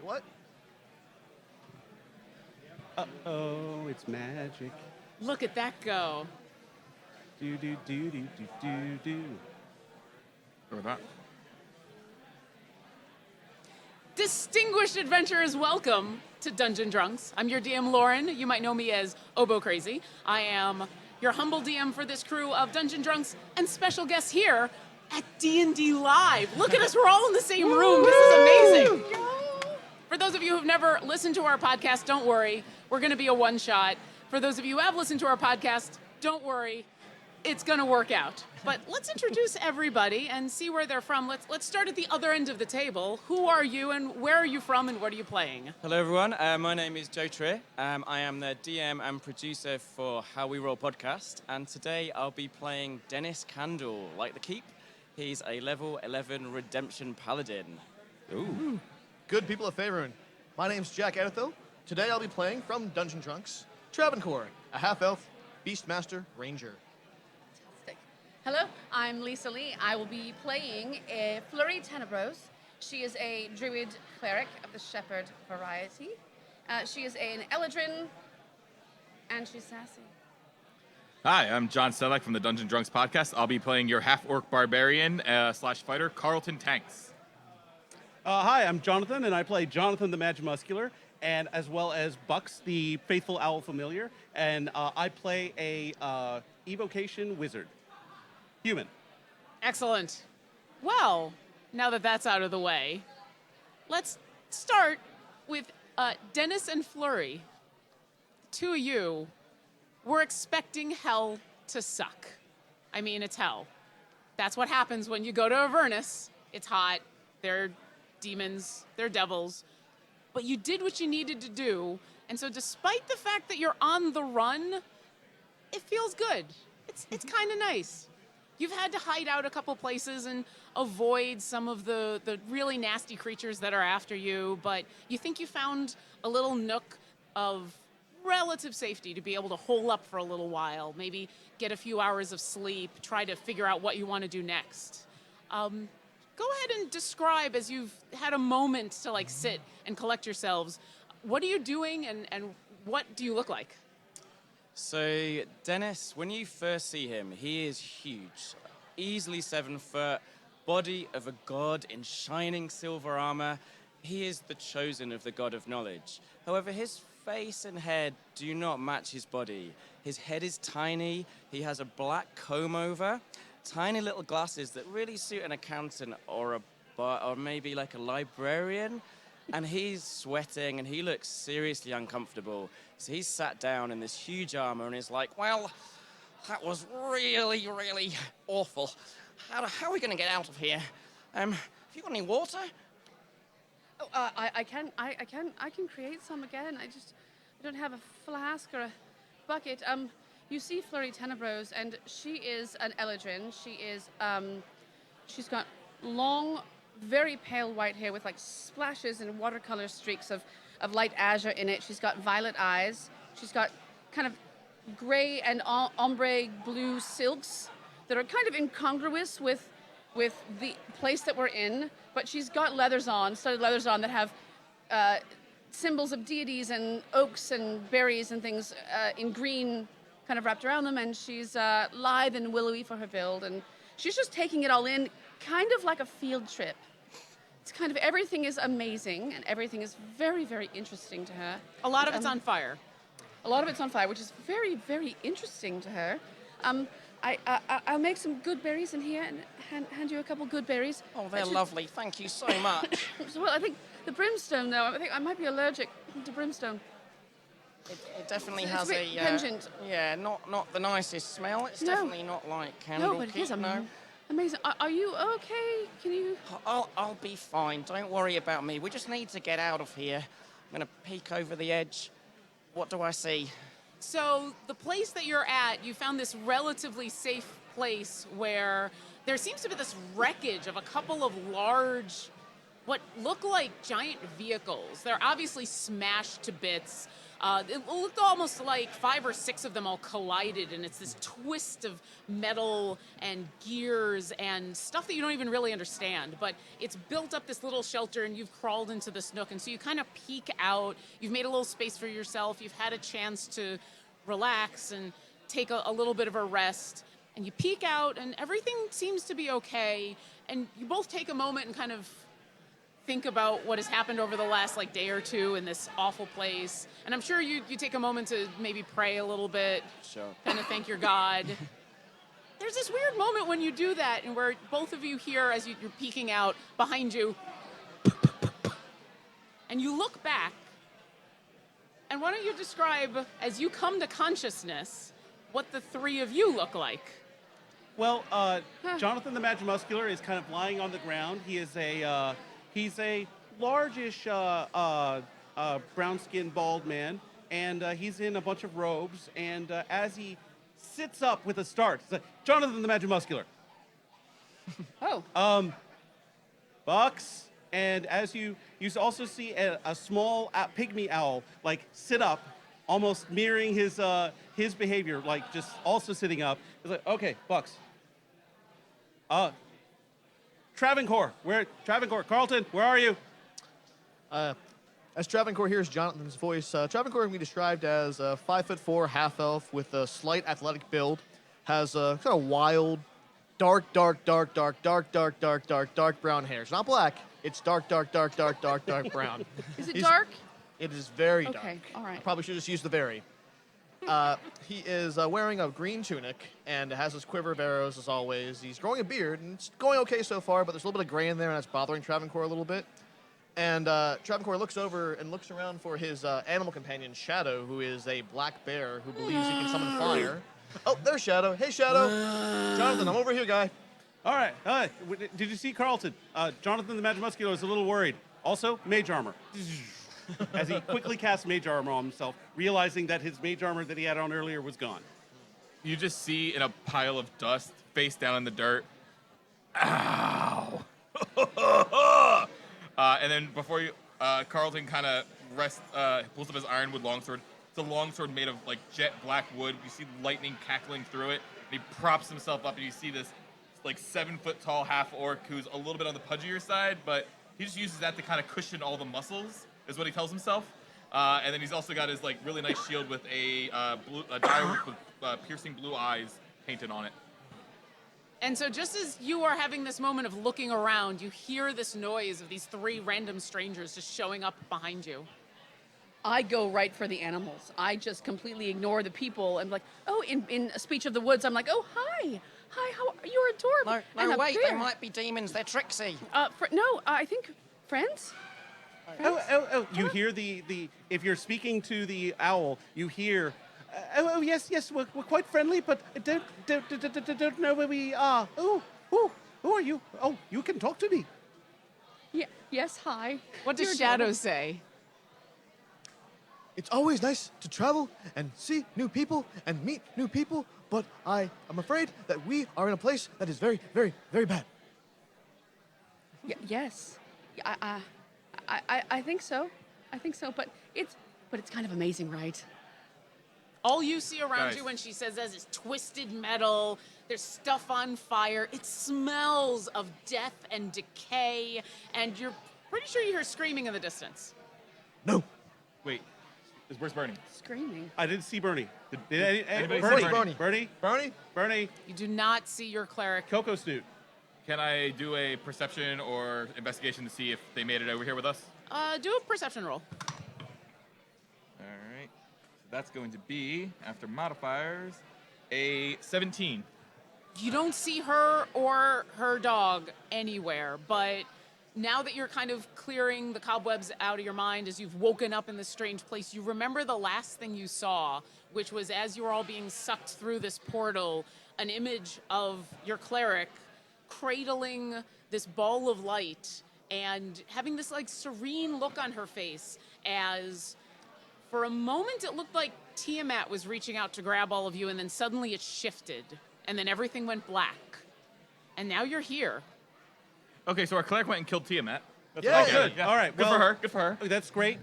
Wait, what? Uh-oh, it's magic. Look at that go. Do, do, do, do, do, do, do. Go with that. Distinguished adventurers, welcome to Dungeon Drunks. I'm your DM, Lauren. You might know me as Oboe Crazy. I am your humble DM for this crew of Dungeon Drunks and special guests here at D&D Live. Look at us, we're all in the same room. This is amazing. For those of you who've never listened to our podcast, don't worry. We're going to be a one-shot. For those of you who have listened to our podcast, don't worry. It's going to work out. But let's introduce everybody and see where they're from. Let's start at the other end of the table. Who are you and where are you from and what are you playing? Hello, everyone. My name is Joe Trier. I am the DM and producer for How We Roll podcast. And today I'll be playing Dennis Candle, like the Keep. He's a level 11 Redemption Paladin. Ooh. Good people of Faerun. My name's Jack Editho. Today I'll be playing from Dungeon Drunks, Travancore, a half-elf, Beastmaster, Ranger. Hello, I'm Lisa Lee. I will be playing Fleury Tenebros. She is a druid cleric of the shepherd variety. She is an Eladrin, and she's sassy. Hi, I'm John Selleck from the Dungeon Drunks podcast. I'll be playing your half-orc barbarian / fighter, Carlton Tanks. Hi, I'm Jonathan, and I play Jonathan the Magimuscular, and as well as Bucks, the faithful owl familiar, and I play a evocation wizard. Human. Excellent. Well, now that that's out of the way, let's start with Dennis and Fleury. The two of you were expecting hell to suck. I mean, it's hell. That's what happens when you go to Avernus. It's hot. They're demons. They're devils. But you did what you needed to do. And so despite the fact that you're on the run, it feels good. It's kind of nice. You've had to hide out a couple places and avoid some of the really nasty creatures that are after you, but you think you found a little nook of relative safety to be able to hole up for a little while, maybe get a few hours of sleep, try to figure out what you want to do next. Go ahead and describe, as you've had a moment to sit and collect yourselves, what are you doing and what do you look like? So, Dennis, when you first see him, he is huge. Easily 7 foot, body of a god in shining silver armor. He is the chosen of the god of knowledge. However, his face and head do not match his body. His head is tiny, he has a black comb over, tiny little glasses that really suit an accountant or maybe like a librarian. And he's sweating and he looks seriously uncomfortable. So he's sat down in this huge armor and is like, well, that was really, really awful. How are we going to get out of here? Have you got any water? Oh, I can create some again. I don't have a flask or a bucket. You see Fleury Tenebros, and she is an Eladrin. She's got long, very pale white hair with splashes and watercolor streaks of light azure in it. She's got violet eyes. She's got kind of gray and ombre blue silks that are kind of incongruous with the place that we're in. But she's got studded leathers on that have symbols of deities and oaks and berries and things in green kind of wrapped around them. And she's lithe and willowy for her build. And she's just taking it all in, kind of like a field trip. It's kind of everything is amazing and everything is very, very interesting to her. A lot of it's on fire. A lot of it's on fire, which is very, very interesting to her. I'll make some good berries in here and hand you a couple good berries. Oh, they're lovely. Thank you so much. Well, I think the brimstone, though, I think I might be allergic to brimstone. It definitely It's has a bit pungent. Yeah, not the nicest smell. It's No. definitely not like candle. No, but it is no. amazing. Are you okay? Can you? I'll be fine. Don't worry about me. We just need to get out of here. I'm gonna peek over the edge. What do I see? So the place that you're at, you found this relatively safe place where there seems to be this wreckage of a couple of large, what look like giant vehicles. They're obviously smashed to bits. It looked almost like 5 or 6 of them all collided, and it's this twist of metal and gears and stuff that you don't even really understand. But it's built up this little shelter, and you've crawled into this nook, and so you kind of peek out. You've made a little space for yourself. You've had a chance to relax and take a little bit of a rest. And you peek out, and everything seems to be okay. And you both take a moment and kind of think about what has happened over the last day or two in this awful place. And I'm sure you take a moment to maybe pray a little bit, Sure. kind of thank your God. There's this weird moment when you do that, and where both of you hear, as you're peeking out behind you, and you look back. And why don't you describe, as you come to consciousness, what the 3 of you look like? Well, Jonathan the Magimuscular is kind of lying on the ground. He is he's a largish, brown-skinned, bald man, and he's in a bunch of robes. And as he sits up with a start, it's like, Jonathan the Magimuscular. Oh. Bucks. And as you also see a small pygmy owl sit up, almost mirroring his behavior, just also sitting up. It's like, okay, Bucks. Travancore, Carlton, where are you? As Travancore hears Jonathan's voice, Travancore can be described as a 5'4" half-elf with a slight athletic build, has a kind of wild, dark brown hair. It's not black. It's dark brown. Is it He's- dark? It is very dark. Okay, all right. I probably should just use the very. He is wearing a green tunic and has his quiver of arrows as always. He's growing a beard, and it's going okay so far, but there's a little bit of gray in there, and that's bothering Travancore a little bit. And Travancore looks over and looks around for his animal companion, Shadow, who is a black bear who believes he can summon fire. Oh, there's Shadow. Hey, Shadow. Jonathan, I'm over here, guy. All right. Did you see Carlton? Jonathan the Magimuscular is a little worried. Also, mage armor. As he quickly casts mage armor on himself, realizing that his mage armor that he had on earlier was gone. You just see in a pile of dust, face down in the dirt. Ow! And then before you, Carlton kind of pulls up his ironwood longsword. It's a longsword made of jet black wood. You see lightning cackling through it. And he props himself up, and you see this 7-foot tall half orc who's a little bit on the pudgier side, but he just uses that to kind of cushion all the muscles, is what he tells himself. And then he's also got his really nice shield with a dire with piercing blue eyes painted on it. And so just as you are having this moment of looking around, you hear this noise of these 3 random strangers just showing up behind you. I go right for the animals. I just completely ignore the people. I'm like, oh, in a speech of the woods, I'm like, oh, hi. Hi, you're adorable. And No, a wait, bear. they might be demons. They're tricksy. No, I think friends. Oh, you hear the if you're speaking to the owl, you hear, yes, we're quite friendly, but don't know where we are. Oh, who are you? Oh, you can talk to me. Yeah, yes, hi. What does You're Shadow adorable. say? It's always nice to travel and see new people and meet new people, but I am afraid that we are in a place that is very, very, very bad. Yes. I think so. I think so, but it's kind of amazing, right? All you see around Guys. you when she says that is twisted metal. There's stuff on fire. It smells of death and decay, and you're pretty sure you hear screaming in the distance. No. Wait, where's Bernie? Screaming. I didn't see Bernie. Did Anybody Bernie? see Bernie? Bernie? Bernie? Bernie? You do not see your cleric. Coco Snoot. Can I do a perception or investigation to see if they made it over here with us? Do a perception roll. All right. So that's going to be, after modifiers, a 17. You don't see her or her dog anywhere, but now that you're kind of clearing the cobwebs out of your mind as you've woken up in this strange place, you remember the last thing you saw, which was as you were all being sucked through this portal, an image of your cleric cradling this ball of light and having this serene look on her face as for a moment it looked like Tiamat was reaching out to grab all of you, and then suddenly it shifted and then everything went black. And now you're here. Okay, so our cleric went and killed Tiamat. That's Yeah, okay. good. Yeah. All right, Good well- for her. Good for her. Oh, that's great.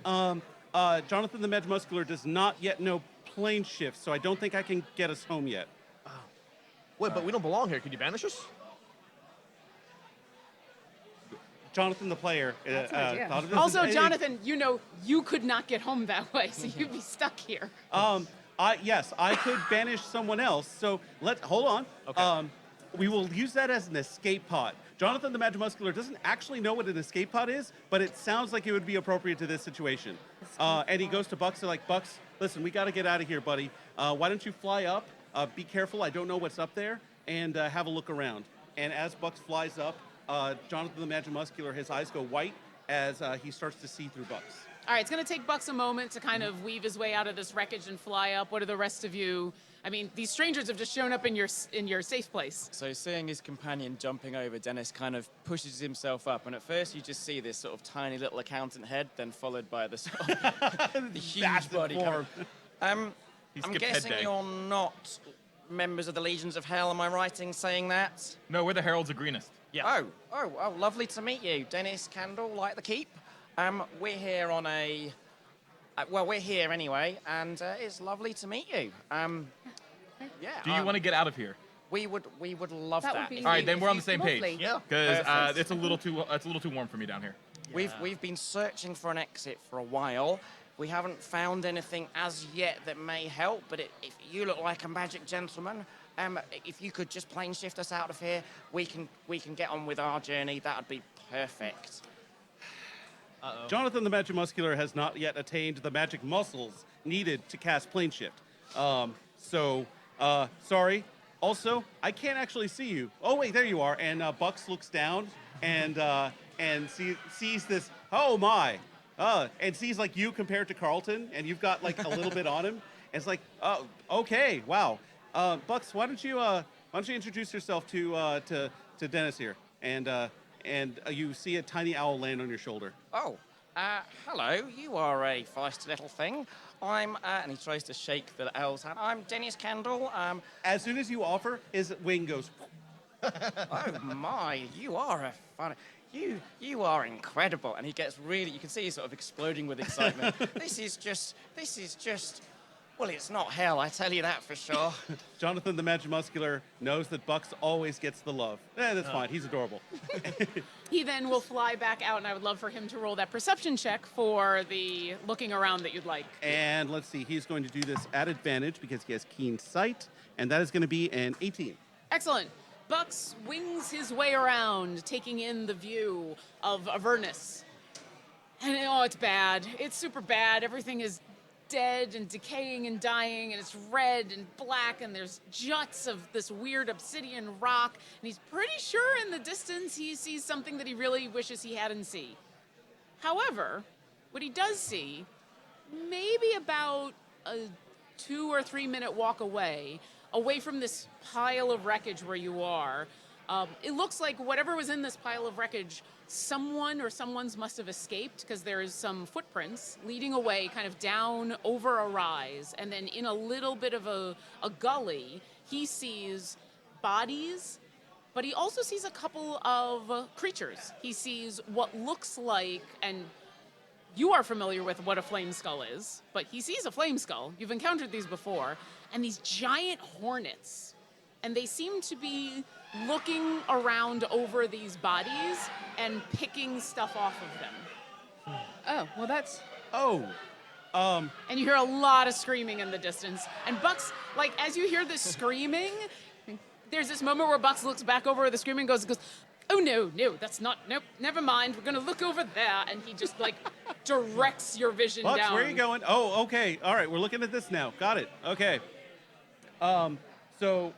Jonathan the Mad Muscular does not yet know plane shift, so I don't think I can get us home yet. Wait, but we don't belong here. Can you banish us? Jonathan the player That's an idea. thought of this. Also, And- Jonathan, you could not get home that way, so you'd be stuck here. Yes, I could banish someone else. So hold on. Okay. We will use that as an escape pod. Jonathan the Mad Muscular doesn't actually know what an escape pod is, but it sounds like it would be appropriate to this situation. And he goes to Bucks and like, Bucks, listen, we got to get out of here, buddy. Why don't you fly up? Be careful. I don't know what's up there, and have a look around. And as Bucks flies up, Jonathan the Mad Muscular, his eyes go white as he starts to see through Bucks. All right, it's going to take Bucks a moment to kind of weave his way out of this wreckage and fly up. What are the rest of you? I mean, these strangers have just shown up in your safe place. So seeing his companion jumping over, Dennis kind of pushes himself up, and at first you just see this sort of tiny little accountant head, then followed by the sort of the huge Massive body. form. I'm skipped head guessing day. you're not members of the Legions of Hell. Am I right in saying that? No, we're the Heralds of Greenest. Yeah. Oh, lovely to meet you, Dennis Candle, like the keep. We're here on a. Well, we're here anyway, and it's lovely to meet you. Yeah. Do you want to get out of here? We would love That that. would be If All right, you- then if we're on you- the same Lovely. page. Yeah. Because Perfect. it's a little too warm for me down here. We've been searching for an exit for a while. We haven't found anything as yet that may help, but if you look like a magic gentleman, if you could just plane shift us out of here, we can get on with our journey. That would be perfect. Jonathan the Magic Muscular has not yet attained the magic muscles needed to cast plane shift. Sorry. Also, I can't actually see you. Oh wait, there you are. And Bucks looks down and sees this. Oh my! And sees like you compared to Carlton, and you've got like a little bit on him. And it's like, oh, okay, wow. Bucks, why don't you introduce yourself to Dennis here? And you see a tiny owl land on your shoulder. Oh, hello. You are a feisty little thing. I'm, and he tries to shake the owl's hand. I'm Dennis Candle. As soon as you offer, his wing goes. Oh my, you are a fun. You are incredible. And he gets really. You can see he's sort of exploding with excitement. This is just. Well, it's not hell. I tell you that for sure. Jonathan the Magic Muscular knows that Bucks always gets the love. That's fine. He's adorable. He then will fly back out, and I would love for him to roll that perception check for the looking around that you'd like. And let's see, he's going to do this at advantage because he has keen sight, and that is going to be an 18. Excellent. Bucks wings his way around, taking in the view of Avernus. And it's bad. It's super bad. Everything is dead and decaying and dying, and it's red and black, and there's juts of this weird obsidian rock, and he's pretty sure in the distance he sees something that he really wishes he hadn't seen. However, what he does see, maybe about a 2 or 3 minute walk away from this pile of wreckage where you are, it looks like whatever was in this pile of wreckage, someone or someone's must have escaped, because there is some footprints leading away kind of down over a rise, and then in a little bit of a gully, he sees bodies, but he also sees a couple of creatures. He sees what looks like, and you are familiar with what a flame skull is, but he sees a flame skull. You've encountered these before, and these giant hornets. And they seem to be looking around over these bodies and picking stuff off of them. Oh, well, that's. Oh, And you hear a lot of screaming in the distance. And Bucks, like, as you hear this screaming, there's this moment where Bucks looks back over the screaming and goes, oh, no, that's not, nope, never mind. We're going to look over there. And he just, like, directs your vision Bucks, down. where are you going? Oh, okay. All right, we're looking at this now. Got it. Okay. So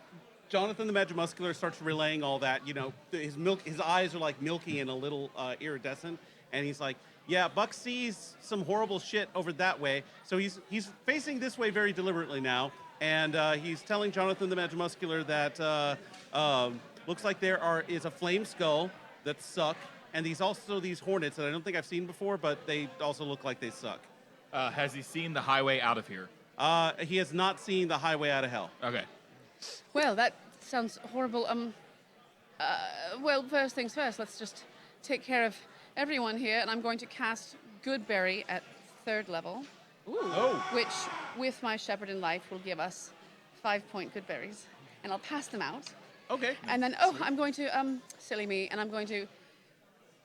Jonathan the Magic Muscular starts relaying all that. You know, his eyes are like milky and a little iridescent, and he's like, yeah, Buck sees some horrible shit over that way. So he's facing this way very deliberately now, and he's telling Jonathan the Magic Muscular that looks like there is a flame skull that suck, and these hornets that I don't think I've seen before, but they also look like they suck. Has he seen the highway out of here? He has not seen the highway out of hell. Okay. Well, that sounds horrible. Well, first things first, let's just take care of everyone here, and I'm going to cast Goodberry at 3rd level, Oh, which, with my shepherd in life, will give us 5-point good berries. And I'll pass them out. okay. And then, I'm going to, silly me, and I'm going to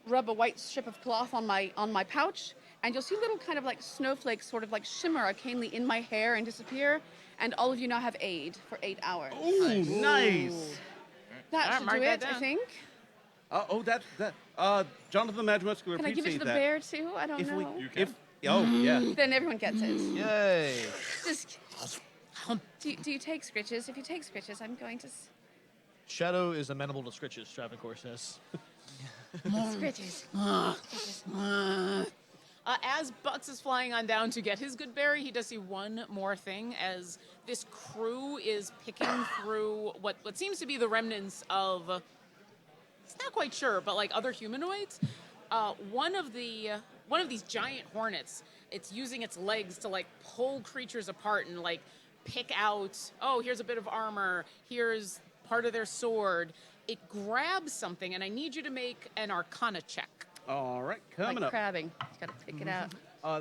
rub a white strip of cloth on my pouch, and you'll see little kind of like snowflakes sort of like shimmer arcanely in my hair and disappear, and all of you now have aid for 8 hours. Ooh, nice. That Alright, should mark do that it, I down. think. Jonathan the Mad Muscular Can I give it appreciates to the that. bear too? I don't If we, know. You can. if, oh yeah. Then everyone gets it. Yay! Just, do you take scritches? If you take scritches, I'm going to Shadow is amenable to scritches, Travancore says. scritches. As Bucks is flying on down to get his good berry, he does see one more thing as this crew is picking through what seems to be the remnants of, he's not quite sure, but like other humanoids. One of these giant hornets, it's using its legs to like pull creatures apart and like pick out, oh, here's a bit of armor, here's part of their sword. It grabs something, and I need you to make an Arcana check. All right, coming Like up. crabbing. Just gotta pick it out.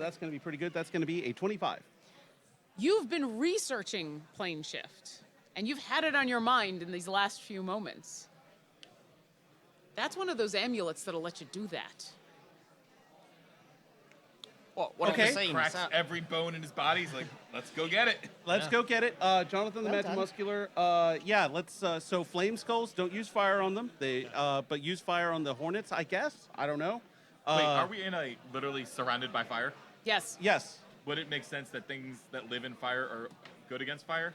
That's going to be pretty good. That's going to be a 25. You've been researching plane shift, and you've had it on your mind in these last few moments. That's one of those amulets that'll let you do that. What Okay. have you seen? Cracks every bone in his body. He's like, let's go get it. Let's go get it. Jonathan the Well Mad done. Muscular. Yeah, let's. So flame skulls, don't use fire on them. They, but use fire on the hornets, I guess. I don't know. Wait, are we in a literally surrounded by fire? Yes. Yes. Would it make sense that things that live in fire are good against fire?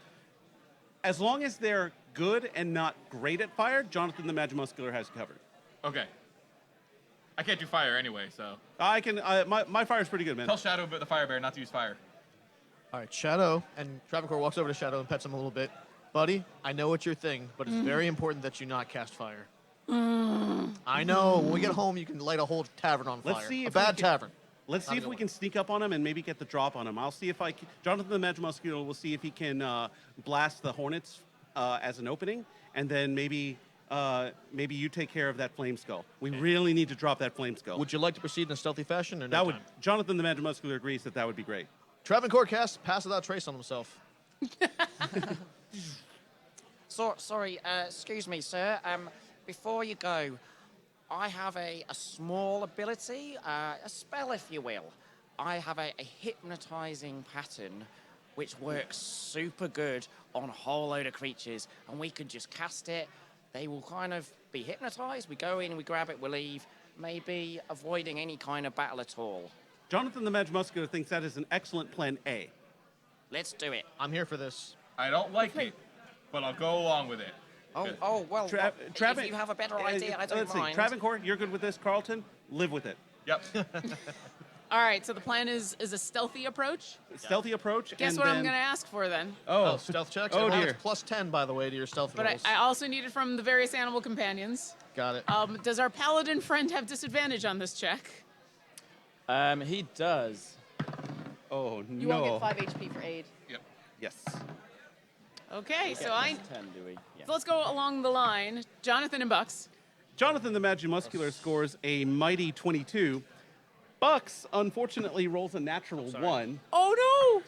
As long as they're good and not great at fire, Jonathan the Mad Muscular has you covered. Okay. I can't do fire anyway, so I can. My fire's pretty good, man. tell Shadow the fire bear not to use fire. All right, Shadow, and Travancore walks over to Shadow and pets him a little bit. Buddy, I know it's your thing, but it's very important that you not cast fire. I know. When we get home, you can light a whole tavern on fire. Let's see a if we bad can- tavern. Let's see Not a if good we one. can sneak up on him and maybe get the drop on him. I'll see if I can. Jonathan the Mad Muscular will see if he can blast the hornets as an opening, and then maybe you take care of that flame skull. We really need to drop that flame skull. Would you like to proceed in a stealthy fashion or no that would. time? Jonathan the Mad Muscular agrees that would be great. Travancore casts Pass Without Trace on himself. Sorry, excuse me, sir. Before you go, I have a small ability, a spell, if you will. I have a hypnotizing pattern which works super good on a whole load of creatures, and we could just cast it. They will kind of be hypnotized. We go in, we grab it, we leave, maybe avoiding any kind of battle at all. Jonathan the Mad Muscular thinks that is an excellent plan A. Let's do it. I'm here for this. I don't like it, but I'll go along with it. Good. Well, if you have a better idea, I don't let's mind. see. Travancore, you're good with this. Carlton, live with it. Yep. All right, so the plan is a stealthy approach. Stealthy approach. Guess and what I'm then- going to ask for then? Oh, stealth checks? Oh, Everyone dear. gets plus 10, by the way, to your stealth But rolls. I also need it from the various animal companions. Got it. Does our paladin friend have disadvantage on this check? He does. Oh You no. won't get 5 HP for aid. Yep. Yes. Okay, so I. 10, do we? Yeah. So let's go along the line. Jonathan and Bucks. Jonathan the Mad Muscular scores a mighty 22. Bucks unfortunately rolls a natural 1. Oh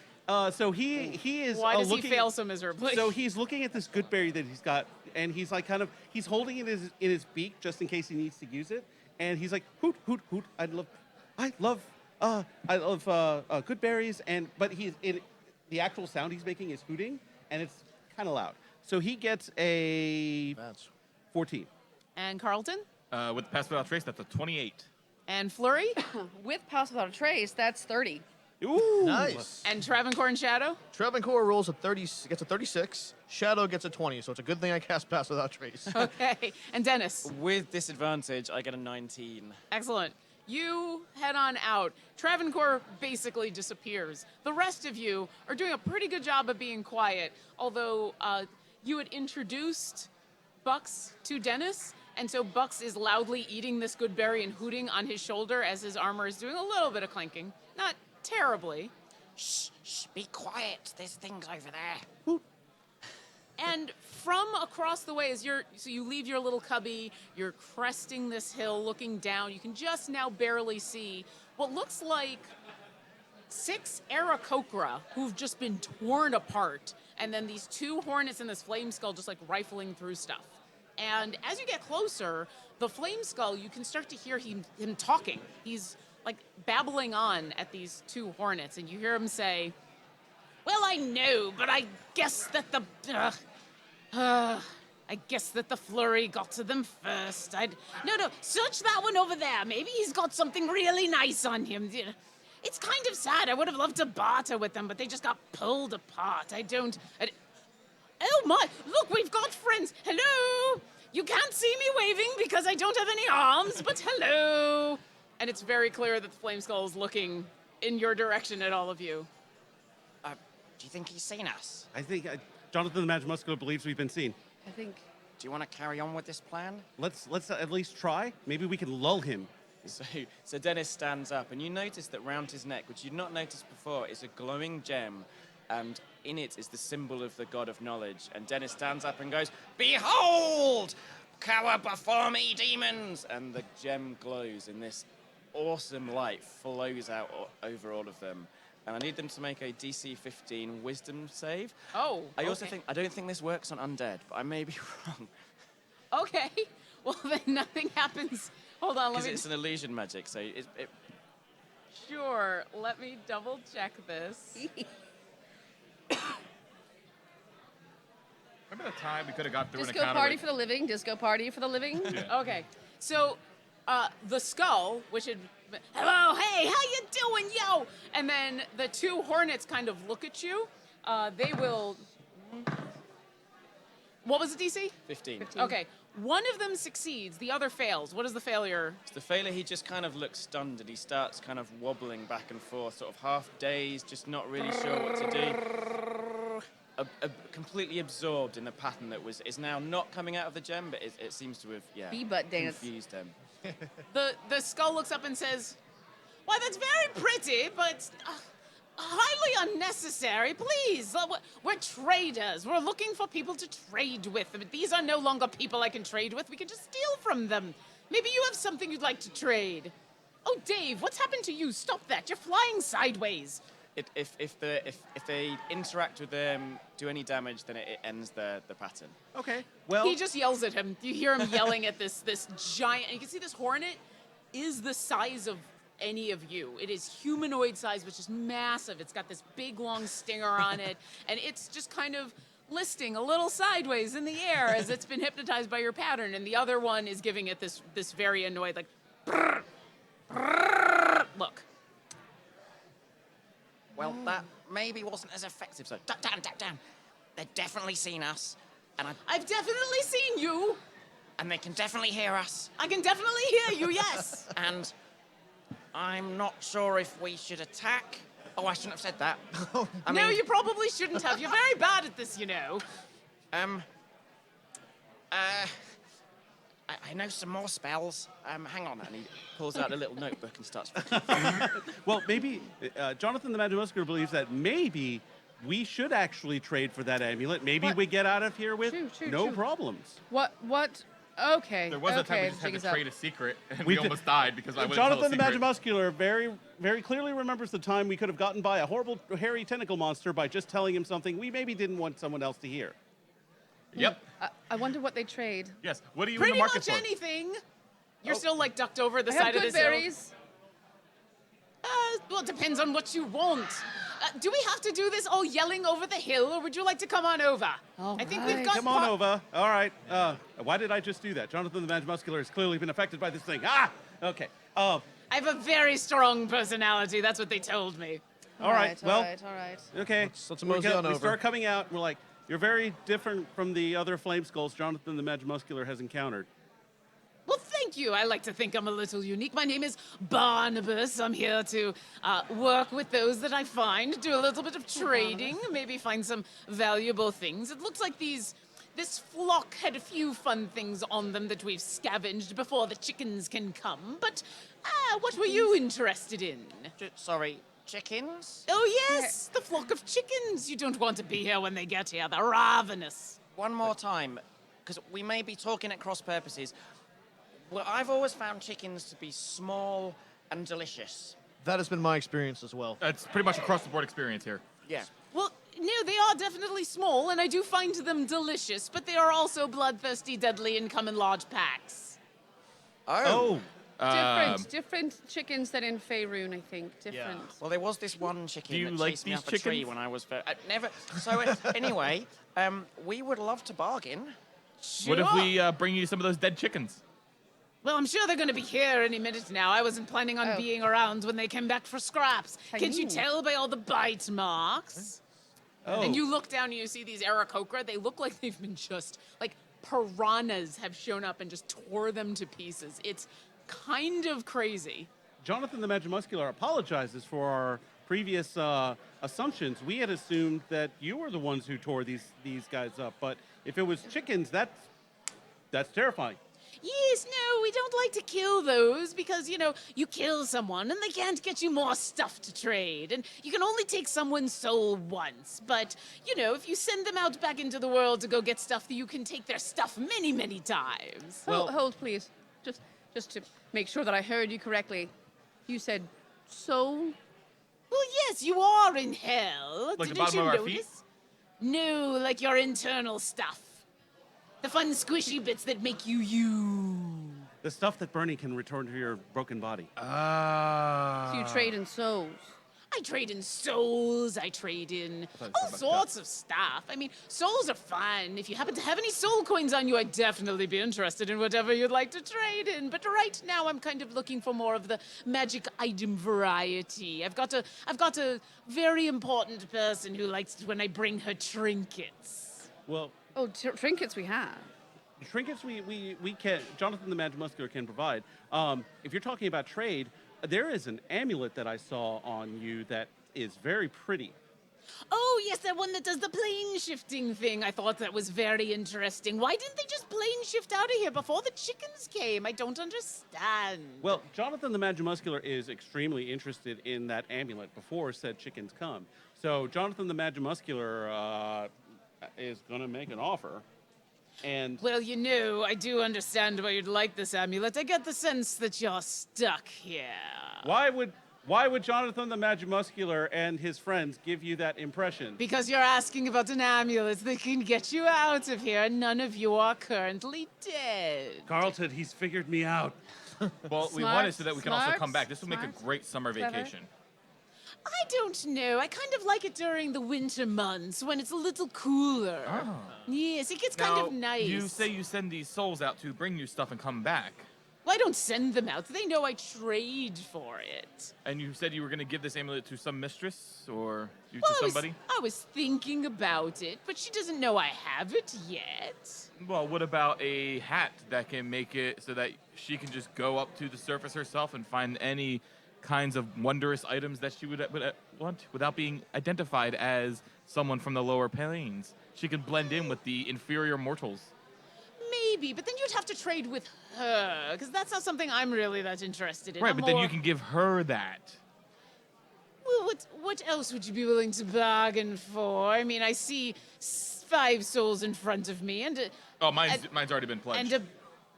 So he is no! Why does looking, he fail so miserably? So he's looking at this good berry that he's got, and he's like he's holding it in his beak just in case he needs to use it, and he's like hoot hoot hoot. I love good berries, but the actual sound he's making is hooting, and it's kind of loud. So he gets a That's 14. And Carlton? With Pass Without Trace, that's a 28. And Flurry? With Pass Without a Trace, that's 30. Ooh. nice. And Travancore and Shadow? Travancore rolls gets a 36. Shadow gets a 20, so it's a good thing I cast Pass Without Trace. Okay. And Dennis? With disadvantage, I get a 19. Excellent. You head on out. Travancore basically disappears. The rest of you are doing a pretty good job of being quiet, although you had introduced Bucks to Dennis, and so Bucks is loudly eating this good berry and hooting on his shoulder as his armor is doing a little bit of clanking. Not terribly. Shh, be quiet. There's things over there. And from across the way, so you leave your little cubby, you're cresting this hill, looking down. You can just now barely see what looks like 6 Aarakocra who've just been torn apart, and then these 2 hornets and this flame skull just like rifling through stuff. And as you get closer, the flame skull, you can start to hear him talking. He's like babbling on at these 2 hornets, and you hear him say, "Well, I know, but I guess that I guess that the flurry got to them first. No, search that one over there. Maybe he's got something really nice on him. It's kind of sad. I would have loved to barter with them, but they just got pulled apart. Oh my, look, we've got friends. Hello. You can't see me waving because I don't have any arms, but hello." And it's very clear that the Flame Skull is looking in your direction at all of you. Do you think he's seen us? I think Jonathan the Magic Muscular believes we've been seen. I think. Do you want to carry on with this plan? Let's at least try. Maybe we can lull him. So Dennis stands up, and you notice that round his neck, which you'd not noticed before, is a glowing gem, and in it is the symbol of the god of knowledge. And Dennis stands up and goes, "Behold! Cower before me, demons!" And the gem glows, and this awesome light flows out over all of them. And I need them to make a DC 15 Wisdom save. Oh, I also okay. I don't think this works on undead, but I may be wrong. Okay. Well, then nothing happens. Hold on, let Because me... it's an illusion magic, so it Sure, let me double check this. Remember the time we could have got through an Disco encounter party with- for the living. Disco party for the living. Okay, so the skull, which had... Hello, hey, how you doing, yo? And then the 2 hornets kind of look at you. They will... What was the DC? 15. Okay, one of them succeeds, the other fails. What is the failure? The failure, he just kind of looks stunned and he starts kind of wobbling back and forth, sort of half dazed, just not really sure what to do. Completely absorbed in the pattern that is now not coming out of the gem, but it seems to have, Bee-butt dance. confused him. The skull looks up and says, "Why, that's very pretty, but highly unnecessary. Please, we're traders. We're looking for people to trade with. But these are no longer people I can trade with. We can just steal from them. Maybe you have something you'd like to trade. Oh, Dave, what's happened to you? Stop that. You're flying sideways." If they interact with them, do any damage, then it ends the pattern. Okay. Well, He just yells at him. You hear him yelling at this giant. And you can see this hornet is the size of any of you. It is humanoid size, which is massive. It's got this big long stinger on it, and it's just kind of listing a little sideways in the air as it's been hypnotized by your pattern. And the other one is giving it this very annoyed, like, brrr, brrr, look. Well, that maybe wasn't as effective. So, damn. They've definitely seen us, and I've definitely seen you. and they can definitely hear us. I can definitely hear you, yes. And I'm not sure if we should attack. Oh, I shouldn't have said that. No, you probably shouldn't have. You're very bad at this, you know. I know some more spells. Hang on, and he pulls out a little notebook and starts. well, maybe Jonathan the Magic Muscular believes that maybe we should actually trade for that amulet. Maybe we get out of here with no problems. What? Okay. There was a time we just had to trade a secret, and we almost died because I wouldn't tell a Jonathan the secret. Magic Muscular very, very clearly remembers the time we could have gotten by a horrible, hairy tentacle monster by just telling him something we maybe didn't want someone else to hear. Yep. I wonder what they trade. Yes. What are you Pretty in the market much for? anything. You're still like ducked over the I side have of good this hill. berries. Well, it depends on what you want. Do we have to do this all yelling over the hill, or would you like to come on over? All I think right. we've got. Come on over. All right. Why did I just do that? Jonathan the Magic Muscular has clearly been affected by this thing. Ah! Okay. I have a very strong personality. That's what they told me. All right. Well, all right. okay. let's mosey on we over. start coming out, and we're like, you're very different from the other flame skulls Jonathan the Magic Muscular has encountered. Well, thank you. I like to think I'm a little unique. My name is Barnabas. I'm here to work with those that I find, do a little bit of trading, maybe find some valuable things. It looks like this flock had a few fun things on them that we've scavenged before the chickens can come. But what were you interested in? Sorry, chickens? Oh, yes, the flock of chickens. You don't want to be here when they get here. They're ravenous. One more time, because we may be talking at cross purposes. Well, I've always found chickens to be small and delicious. That has been my experience as well. It's pretty much across the board experience here. Yeah. Well, no, they are definitely small, and I do find them delicious, but they are also bloodthirsty, deadly, and come in large packs. Oh, Different chickens than in Faerun, I think. Different. Well, there was this one chicken Do you that like chased me these up a tree chickens? when I was never. So anyway, we would love to bargain. What if Sure. we bring you some of those dead chickens? Well, I'm sure they're going to be here any minute now. I wasn't planning on Oh. being around when they came back for scraps. I Can't you knew. tell by all the bite marks? oh. And you look down and you see these Aarakocra. They look like they've been just, like, piranhas have shown up and just tore them to pieces. It's kind of crazy. Jonathan the Magimuscular apologizes for our previous assumptions. We had assumed that you were the ones who tore these guys up, but if it was chickens, that's terrifying. Yes, no, we don't like to kill those because, you know, you kill someone and they can't get you more stuff to trade. And you can only take someone's soul once. But, you know, if you send them out back into the world to go get stuff, you can take their stuff many, many times. Hold, please. Just to make sure that I heard you correctly. You said soul? Well, yes, you are in hell. Like the Didn't bottom you of our notice? feet? No, like your internal stuff. The fun, squishy bits that make you you. The stuff that Bernie can return to your broken body. So you trade in souls. I trade in souls, I trade in thought you all said sorts of stuff. I mean, souls are fun. If you happen to have any soul coins on you, I'd definitely be interested in whatever you'd like to trade in. But right now, I'm kind of looking for more of the magic item variety. I've got a very important person who likes it when I bring her trinkets. Well, Oh, trinkets we have. trinkets we can, Jonathan the Magimuscular can provide. If you're talking about trade, there is an amulet that I saw on you that is very pretty. Oh, yes, that one that does the plane shifting thing. I thought that was very interesting. Why didn't they just plane shift out of here before the chickens came? I don't understand. Well, Jonathan the Magimuscular is extremely interested in that amulet before said chickens come. So Jonathan the Magimuscular is going to make an offer. And Well, you know, I do understand why you'd like this amulet. I get the sense that you're stuck here. why would Jonathan the Magimuscular and his friends give you that impression? Because you're asking about an amulet that can get you out of here, and none of you are currently dead. Carlton, he's figured me out. Well, we Smart, want it so that we can also smart, come back. This will make a smart, great summer clever. vacation. I don't know. I kind of like it during the winter months when it's a little cooler. Yes, it gets kind Now, of nice. you say you send these souls out to bring you stuff and come back. Well, I don't send them out. They know I trade for it. And you said you were going to give this amulet to some mistress or you Well, to somebody? I was thinking about it, but she doesn't know I have it yet. Well, what about a hat that can make it so that she can just go up to the surface herself and find any kinds of wondrous items that she would want without being identified as someone from the lower planes? She can blend in with the inferior mortals. Maybe, but then you'd have to trade with her, because that's not something I'm really that interested in. Right, I'm but then more- you can give her that. Well, what else would you be willing to bargain for? I mean, I see 5 souls in front of me, and Oh, mine's already been pledged. a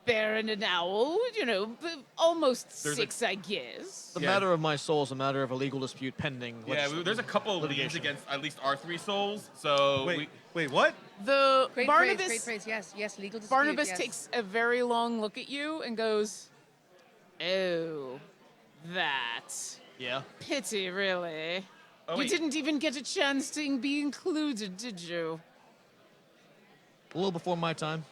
bear and an owl. You know, almost There's 6, I guess. The Yeah. matter of my soul is a matter of a legal dispute pending. Yeah, there's a couple of leads litigation. against at least our 3 souls. So Wait, what? The Great Barnabas. praise, great praise. Yes, legal dispute. Barnabas yes. takes a very long look at you and goes, "Oh, that Yeah. pity, really. Oh, You wait. didn't even get a chance to be included, did you?" A little before my time.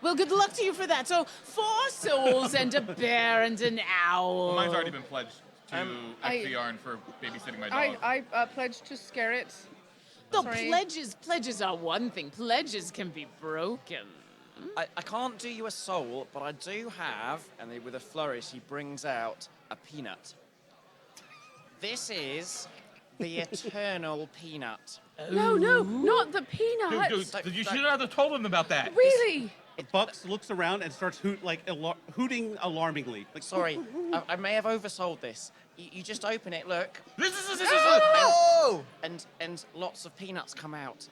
Well, good luck to you for that. So 4 souls and a bear and an owl. Well, mine's already been pledged to I- XVRN for babysitting my dog. I pledged to scare it. The Sorry. pledges are one thing. Pledges can be broken. I can't do you a soul, but I do have, and then with a flourish, he brings out a peanut. This is the eternal peanut. No, not the peanut. Dude, you should have told him about that. Really? Bucks looks around and starts hooting alarmingly. Like, Sorry, I may have oversold this. You just open it, look, This is Oh! and lots of peanuts come out.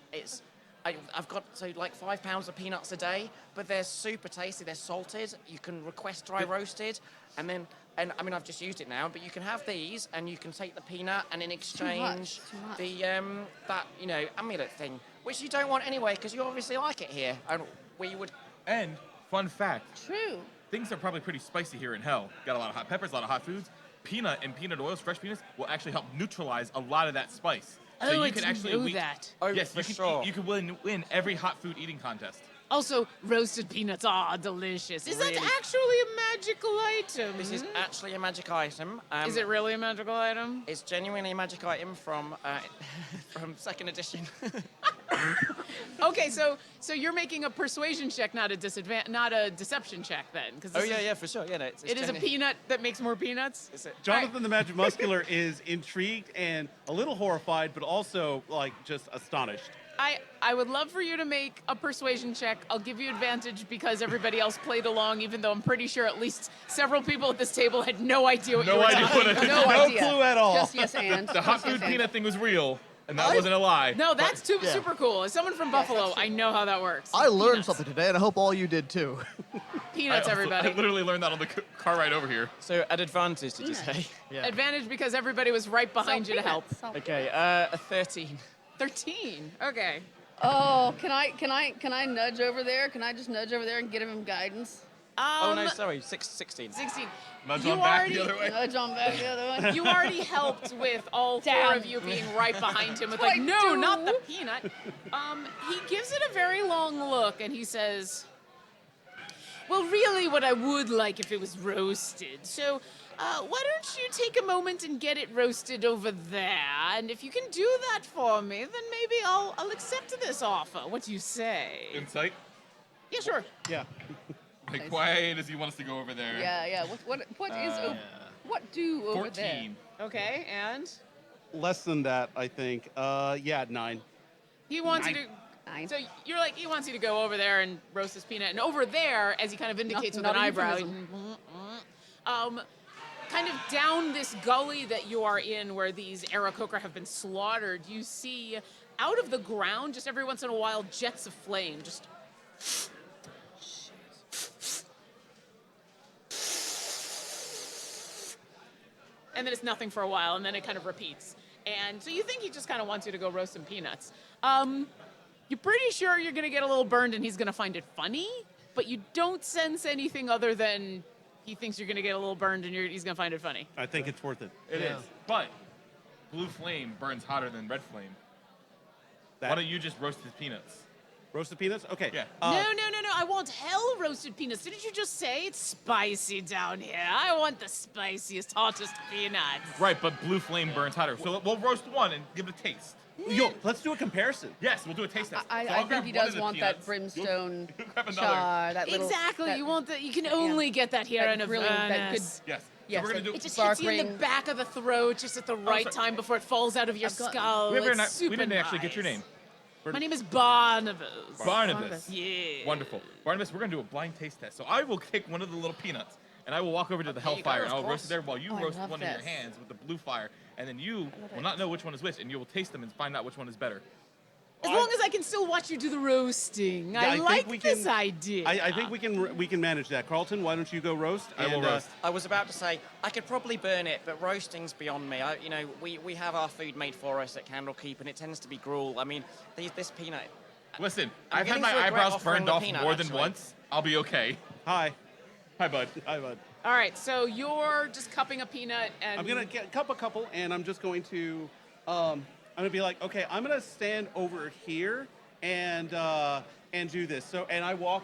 I've got like 5 pounds of peanuts a day, but they're super tasty. They're salted. You can request dry roasted, and then And I mean, I've just used it now, but you can have these, and you can take the peanut, and in exchange, too much. the that amulet thing, which you don't want anyway, because you obviously like it here. And we would. And fun fact, True. things are probably pretty spicy here in hell. Got a lot of hot peppers, a lot of hot foods. Peanut and peanut oils, fresh peanuts, will actually help neutralize a lot of that spice. Oh, so you I can didn't actually know we- that. Oh, Yes, for you can sure. you can win every hot food eating contest. Also, roasted peanuts are delicious. Is Really? that actually a magical item? This is actually a magic item. Is it really a magical item? It's genuinely a magic item from from second edition. Okay, so you're making a persuasion check, not a deception check, then? 'Cause this is- for sure. Yeah, no, it's It is a peanut that makes more peanuts. Is it? Jonathan the Magic Muscular is intrigued and a little horrified, but also like just astonished. I would love for you to make a persuasion check. I'll give you advantage because everybody else played along, even though I'm pretty sure at least several people at this table had no idea what No you were idea talking what about. it- No No idea. clue at all. Just yes and. The hot Just yes food and. peanut thing was real, and that wasn't a lie. No, that's yeah. super cool. As someone from Buffalo, that's true. I know how that works. I learned Peanuts. something today, and I hope all you did too. Peanuts, everybody. I literally learned that on the car ride over here. So at advantage, did you say? Peanuts. Yeah. Advantage because everybody was right behind you to help. Okay, a 13. 13. Okay. Oh, can I nudge over there? Can I just nudge over there and give him guidance? Oh no, sorry, 16. 16. Nudge You on back already- the other way. Nudge on back the other one. You already helped with all four Damn. of you being right behind him with What like, do I no, do?" not the peanut. He gives it a very long look and he says, well, really what I would like if it was roasted. So why don't you take a moment and get it roasted over there? And if you can do that for me, then maybe I'll accept this offer. What do you say? Insight. Yeah, sure. Yeah. Like, why does he want us to go over there? Yeah. What do over 14. there? Okay, and Less than that, I think. Yeah, 9. he wants you to. 9. So you're like, he wants you to go over there and roast this peanut. And over there, as he kind of indicates with Not an a eyebrow, euphemism. kind of down this gully that you are in where these Aarakocra have been slaughtered, you see out of the ground, just every once in a while, jets of flame. Just. And then it's nothing for a while, and then it kind of repeats. And so you think he just kind of wants you to go roast some peanuts. You're pretty sure you're going to get a little burned and he's going to find it funny, but you don't sense anything other than he thinks you're going to get a little burned and he's going to find it funny. I think it's worth it. It is. Yeah. But blue flame burns hotter than red flame. That Why don't you just roast his peanuts? roasted peanuts? Okay. Yeah. No, I want hell roasted peanuts. Didn't you just say it's spicy down here? I want the spiciest, hottest peanuts. Right, but blue flame burns hotter. So we'll roast one and give it a taste. Yo, let's do a comparison. Yes, we'll do a taste test. So I I'll think grab he one of does the want that peanuts. brimstone You'll grab another. char, that little. Exactly. that- You want that. You can only get that here that in grilling, that good- Avernus. Yes. Yes, so we're gonna that- do. It just hits you in the sparkling- back of the throat, just at the right sorry. time before it falls out of your I've got- skull. we It's super didn't actually get your nice. name. My name is Barnabas. Barnabas. Yeah. Wonderful. Barnabas, we're going to do a blind taste test. So I will take one of the little peanuts and I will walk over to the There you go, hellfire and of I'll roast course. it there while you Oh, I roast love one in your this. hands with the blue fire. And then you love will it. not know which one is which and you will taste them and find out which one is better. As long as I can still watch you do the roasting. Yeah, I think like we this can- idea. I think we can manage that. Carlton, why don't you go roast? I will and, roast. I was about to say I could probably burn it, but roasting's beyond me. We have our food made for us at Candlekeep, and it tends to be gruel. I mean, this peanut. Listen, I'm I've had getting my to regret eyebrows offering burned the off peanut, more than actually. once. I'll be okay. Hi. Hi, bud. Hi, bud. All right, so you're just cupping a peanut and I'm gonna cup a couple, and I'm just going to, I'm gonna be like, okay, I'm gonna stand over here and do this. So, and I walk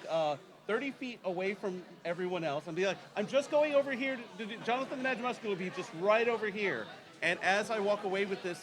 30 feet away from everyone else, and be like, I'm just going over here. Jonathan the Magic Muscular will be just right over here. And as I walk away with this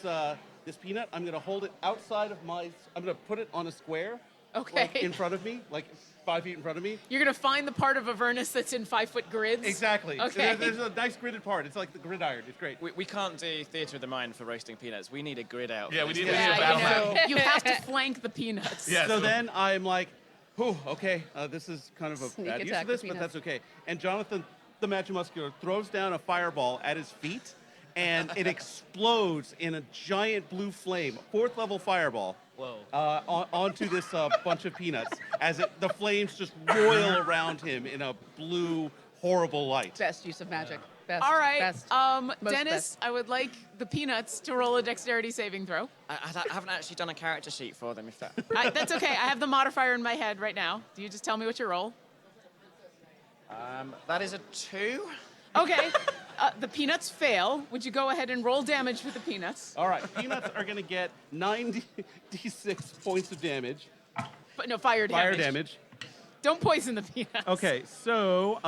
this peanut, I'm gonna hold it outside of I'm gonna put it on a square, Okay. like in front of me, like 5 feet in front of me. You're gonna find the part of Avernus that's in 5-foot grids. Exactly. Okay. There's a nice gridded part. It's like the gridiron. It's great. We can't do theatre of the mind for roasting peanuts. We need a grid out. Yeah, for we this. need a Yeah, battle you know, map. you have to flank the peanuts. Yeah. So then I'm like, whew, okay, this is kind of a Sneak bad use attack of this, the but peanuts. that's okay. And Jonathan, the Magic Muscular, throws down a fireball at his feet, and it explodes in a giant blue flame, 4th level fireball. Whoa. Onto this bunch of peanuts, as the flames just roil around him in a blue, horrible light. Best use of magic. Best. All right, Best. Most Dennis, best. I would like the Peanuts to roll a dexterity saving throw. I haven't actually done a character sheet for them, if that... That's okay. I have the modifier in my head right now. Do you just tell me what you roll? That is a 2. Okay. The Peanuts fail. Would you go ahead and roll damage with the Peanuts? All right, peanuts are going to get 96 points of damage. But no, fire damage. Fire damage. Don't poison the Peanuts. Okay, so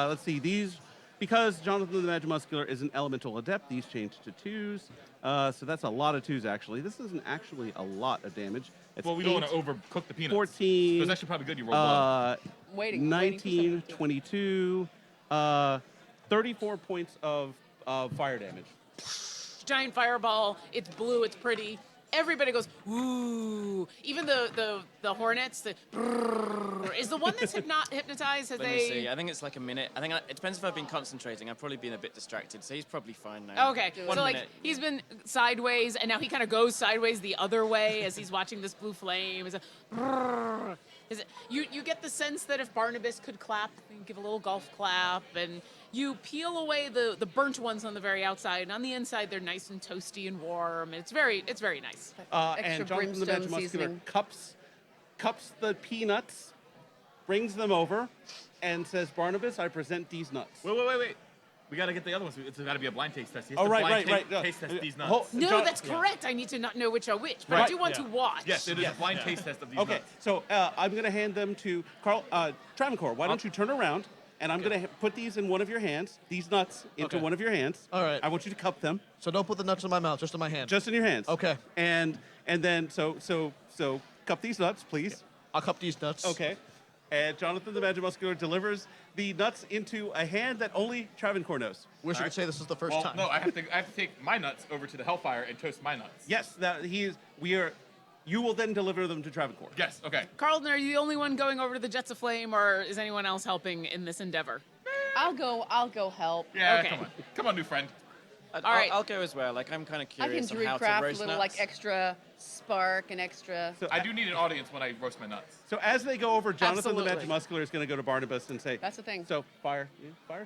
let's see. These, because Jonathan the Magimuscular is an elemental adept, these change to 2s. So that's a lot of 2s, actually. This isn't actually a lot of damage. It's Well, we don't 8, want to overcook the peanuts. 14. So it's actually probably good you rolled low. Waiting for 19, 17. 22, 34 points of fire damage. Giant fireball. It's blue. It's pretty. Everybody goes, ooh. Even the hornets. The brrrr. Is the one that's hypnotized? Has Let they? me see. I think it's like a minute. It depends if I've been concentrating. I've probably been a bit distracted, so he's probably fine now. Okay, One so like minute. he's been sideways, and now he kind of goes sideways the other way as he's watching this blue flame. It's a brrrr. You get the sense that if Barnabas could clap, he'd give a little golf clap, and you peel away the burnt ones on the very outside, and on the inside they're nice and toasty and warm, and it's very nice. Extra And Jonathan the brimstone Magimuscular seasoning. cups the peanuts, brings them over, and says, Barnabas, I present these nuts. Wait. We got to get the other ones. It's got to be a blind taste test. He has Oh, to right, blind right. taste test these nuts. No, John- that's correct. I need to not know which are which, but I Right. do want to watch. Yes, it is a blind taste test of these Okay, nuts. so I'm going to hand them to Carl Travancore. Why don't you turn around, and I'm going to put these in one of your hands, these nuts into Okay. one of your hands. All right. I want you to cup them, So don't put the nuts in my mouth, just in my hand. just in your hands. Okay. And then so cup these nuts, please. I'll cup these nuts. Okay. And Jonathan the Magimuscular delivers the nuts into a hand that only Travancore knows. Wish I could say this is the first Well, time. no, I have to take my nuts over to the Hellfire and toast my nuts. Yes, you will then deliver them to Travancore. Yes, okay. Carlton, are you the only one going over to the Jets of Flame, or is anyone else helping in this endeavor? I'll go help. Yeah, Okay. Come on, new friend. All right. I'll go as well. Like, I'm kind of I can curious on druid how to craft a roast little nuts. like extra spark and extra. So, I do need an audience when I roast my nuts. so as they go over, Jonathan Absolutely. the Magimuscular is going to go to Barnabas and say, That's the thing. So fire's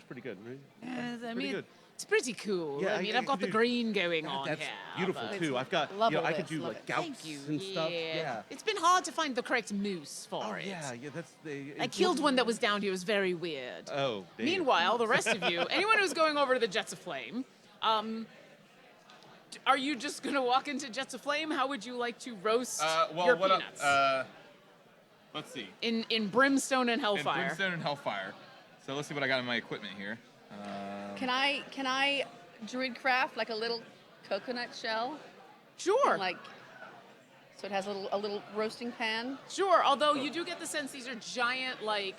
pretty good, right? I pretty mean, good. it's pretty cool. Yeah, I mean, I I've got could the do- green going on That's here. beautiful but- too. I've got, Love all I could this, do love like it. gouts Thank you. and stuff. Yeah. It's been hard to find the correct moose for Oh it. yeah, that's the. I killed one that was down here. It was very weird. Oh. Damn. Meanwhile, the rest of you, anyone who's going over to the Jets of Flame, are you just going to walk into Jets of Flame? How would you like to roast your peanuts? Let's see. in Brimstone and And Hellfire. Brimstone and Hellfire. So let's see what I got in my equipment here. Can I druid craft like a little coconut shell? Sure. And, like, so it has a little roasting pan. Sure, although you do get the sense these are giant, like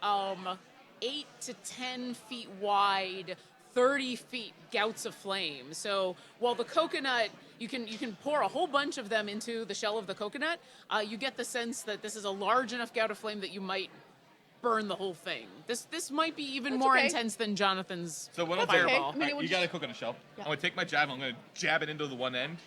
8 to 10 feet wide, 30 feet gouts of flame. So while the coconut, you can pour a whole bunch of them into the shell of the coconut, you get the sense that this is a large enough gout of flame that you might burn the whole thing. This might be even That's more okay. intense than Jonathan's So what I'll do- fireball. I mean, it would you got a coconut shell. Yeah. I'm gonna take my javelin. I'm gonna jab it into the one end,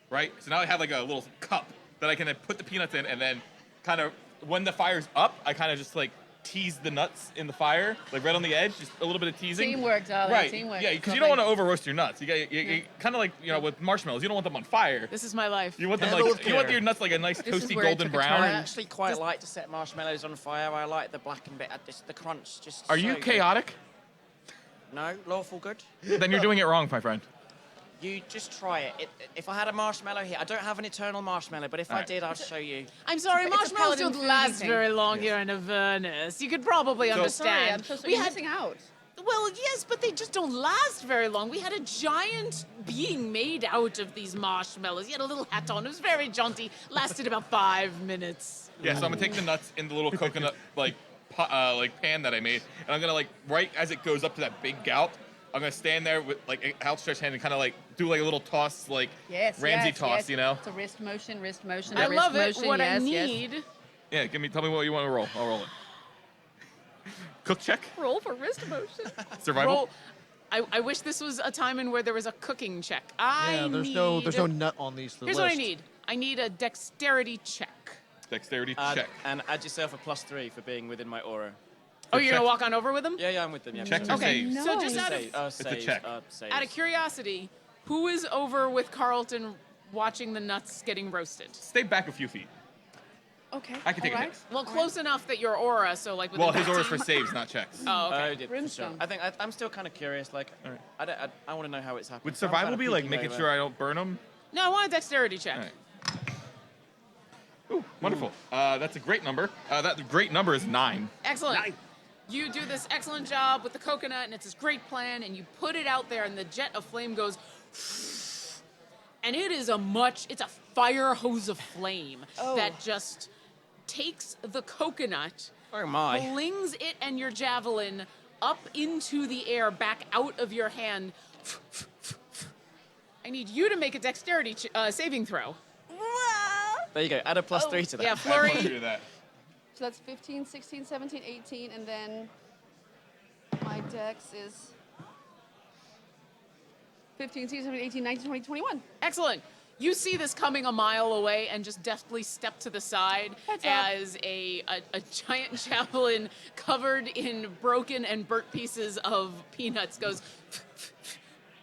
right? So now I have like a little cup that I can put the peanuts in, and then kind of when the fire's up, I kind of just like tease the nuts in the fire, like right on the edge, just a little bit of teasing. Teamwork, darling, Right. teamwork. Yeah, because you Something. don't want to over roast your nuts. You kind of like with marshmallows. You don't want them on fire. This is my life. You want them Handle like with you want care. your nuts like a nice This is toasty where it golden took a brown. I turn. actually quite like to set marshmallows on fire. I like the blackened bit. The crunch just. Are so you good. chaotic? No, lawful good. Then you're doing it wrong, my friend. You just try it. If I had a marshmallow here, I don't have an eternal marshmallow, but if I Alright. did, I'd show you. I'm sorry, It's a marshmallows paladin don't foodie last thing. very long here in Avernus. You could probably Sorry, understand. I'm so sorry. We You're had missing out. Well, yes, but they just don't last very long. We had a giant being made out of these marshmallows. He had a little hat on. It was very jaunty. Lasted about 5 minutes. Yeah, so I'm gonna take the nuts in the little coconut like pan that I made, and I'm gonna like right as it goes up to that big gout, I'm gonna stand there with like an outstretched hand and kind of like do like a little toss, like Yes, Ramsey yes, toss, yes. you know? It's a wrist motion, I wrist love it. motion. What yes, I yes. need. Yeah, tell me what you want to roll. I'll roll it. Cook check, Roll for wrist motion. survival. Roll. I wish this was a time in where there was a cooking check. Yeah, there's no nut on these. Here's what I need. I need a dexterity check. Dexterity Add- check. And add yourself a +3 for being within my aura. Oh, you're check. gonna walk on over with him? Yeah, I'm with them. Yeah, Checks sure. or Okay, saves? so just out of Save, saves, check. saves. out of curiosity, who is over with Carlton watching the nuts getting roasted? Stay back a few feet. Okay. I can take all a right. hit. Well, close enough that your aura, so like within Well, his order's 15 for saves, not checks. Oh, okay. Yeah, for sure. Brimstone. I think I'm still kind of curious. Like, All right. I want to know how it's happening. Would So I'm survival kinda be like peeking making over. sure I don't burn him? No, I want a dexterity check. All right. Ooh, wonderful. That's a great number. That great number is 9. Excellent. Nice. You do this excellent job with the coconut, and it's this great plan, and you put it out there, and the jet of flame goes, and it is it's a fire hose of flame Oh. that just takes the coconut, Oh my. flings it and your javelin up into the air, back out of your hand. I need you to make a dexterity saving throw. There you go. Add a +3 to that. Yeah, I flurry. want to do that. So that's 15, 16, 17, 18, and then my dex is 15, 16, 17, 18, 19, 20, 21. Excellent. You see this coming a mile away and just deftly step to the side Heads up. as a giant javelin covered in broken and burnt pieces of peanuts goes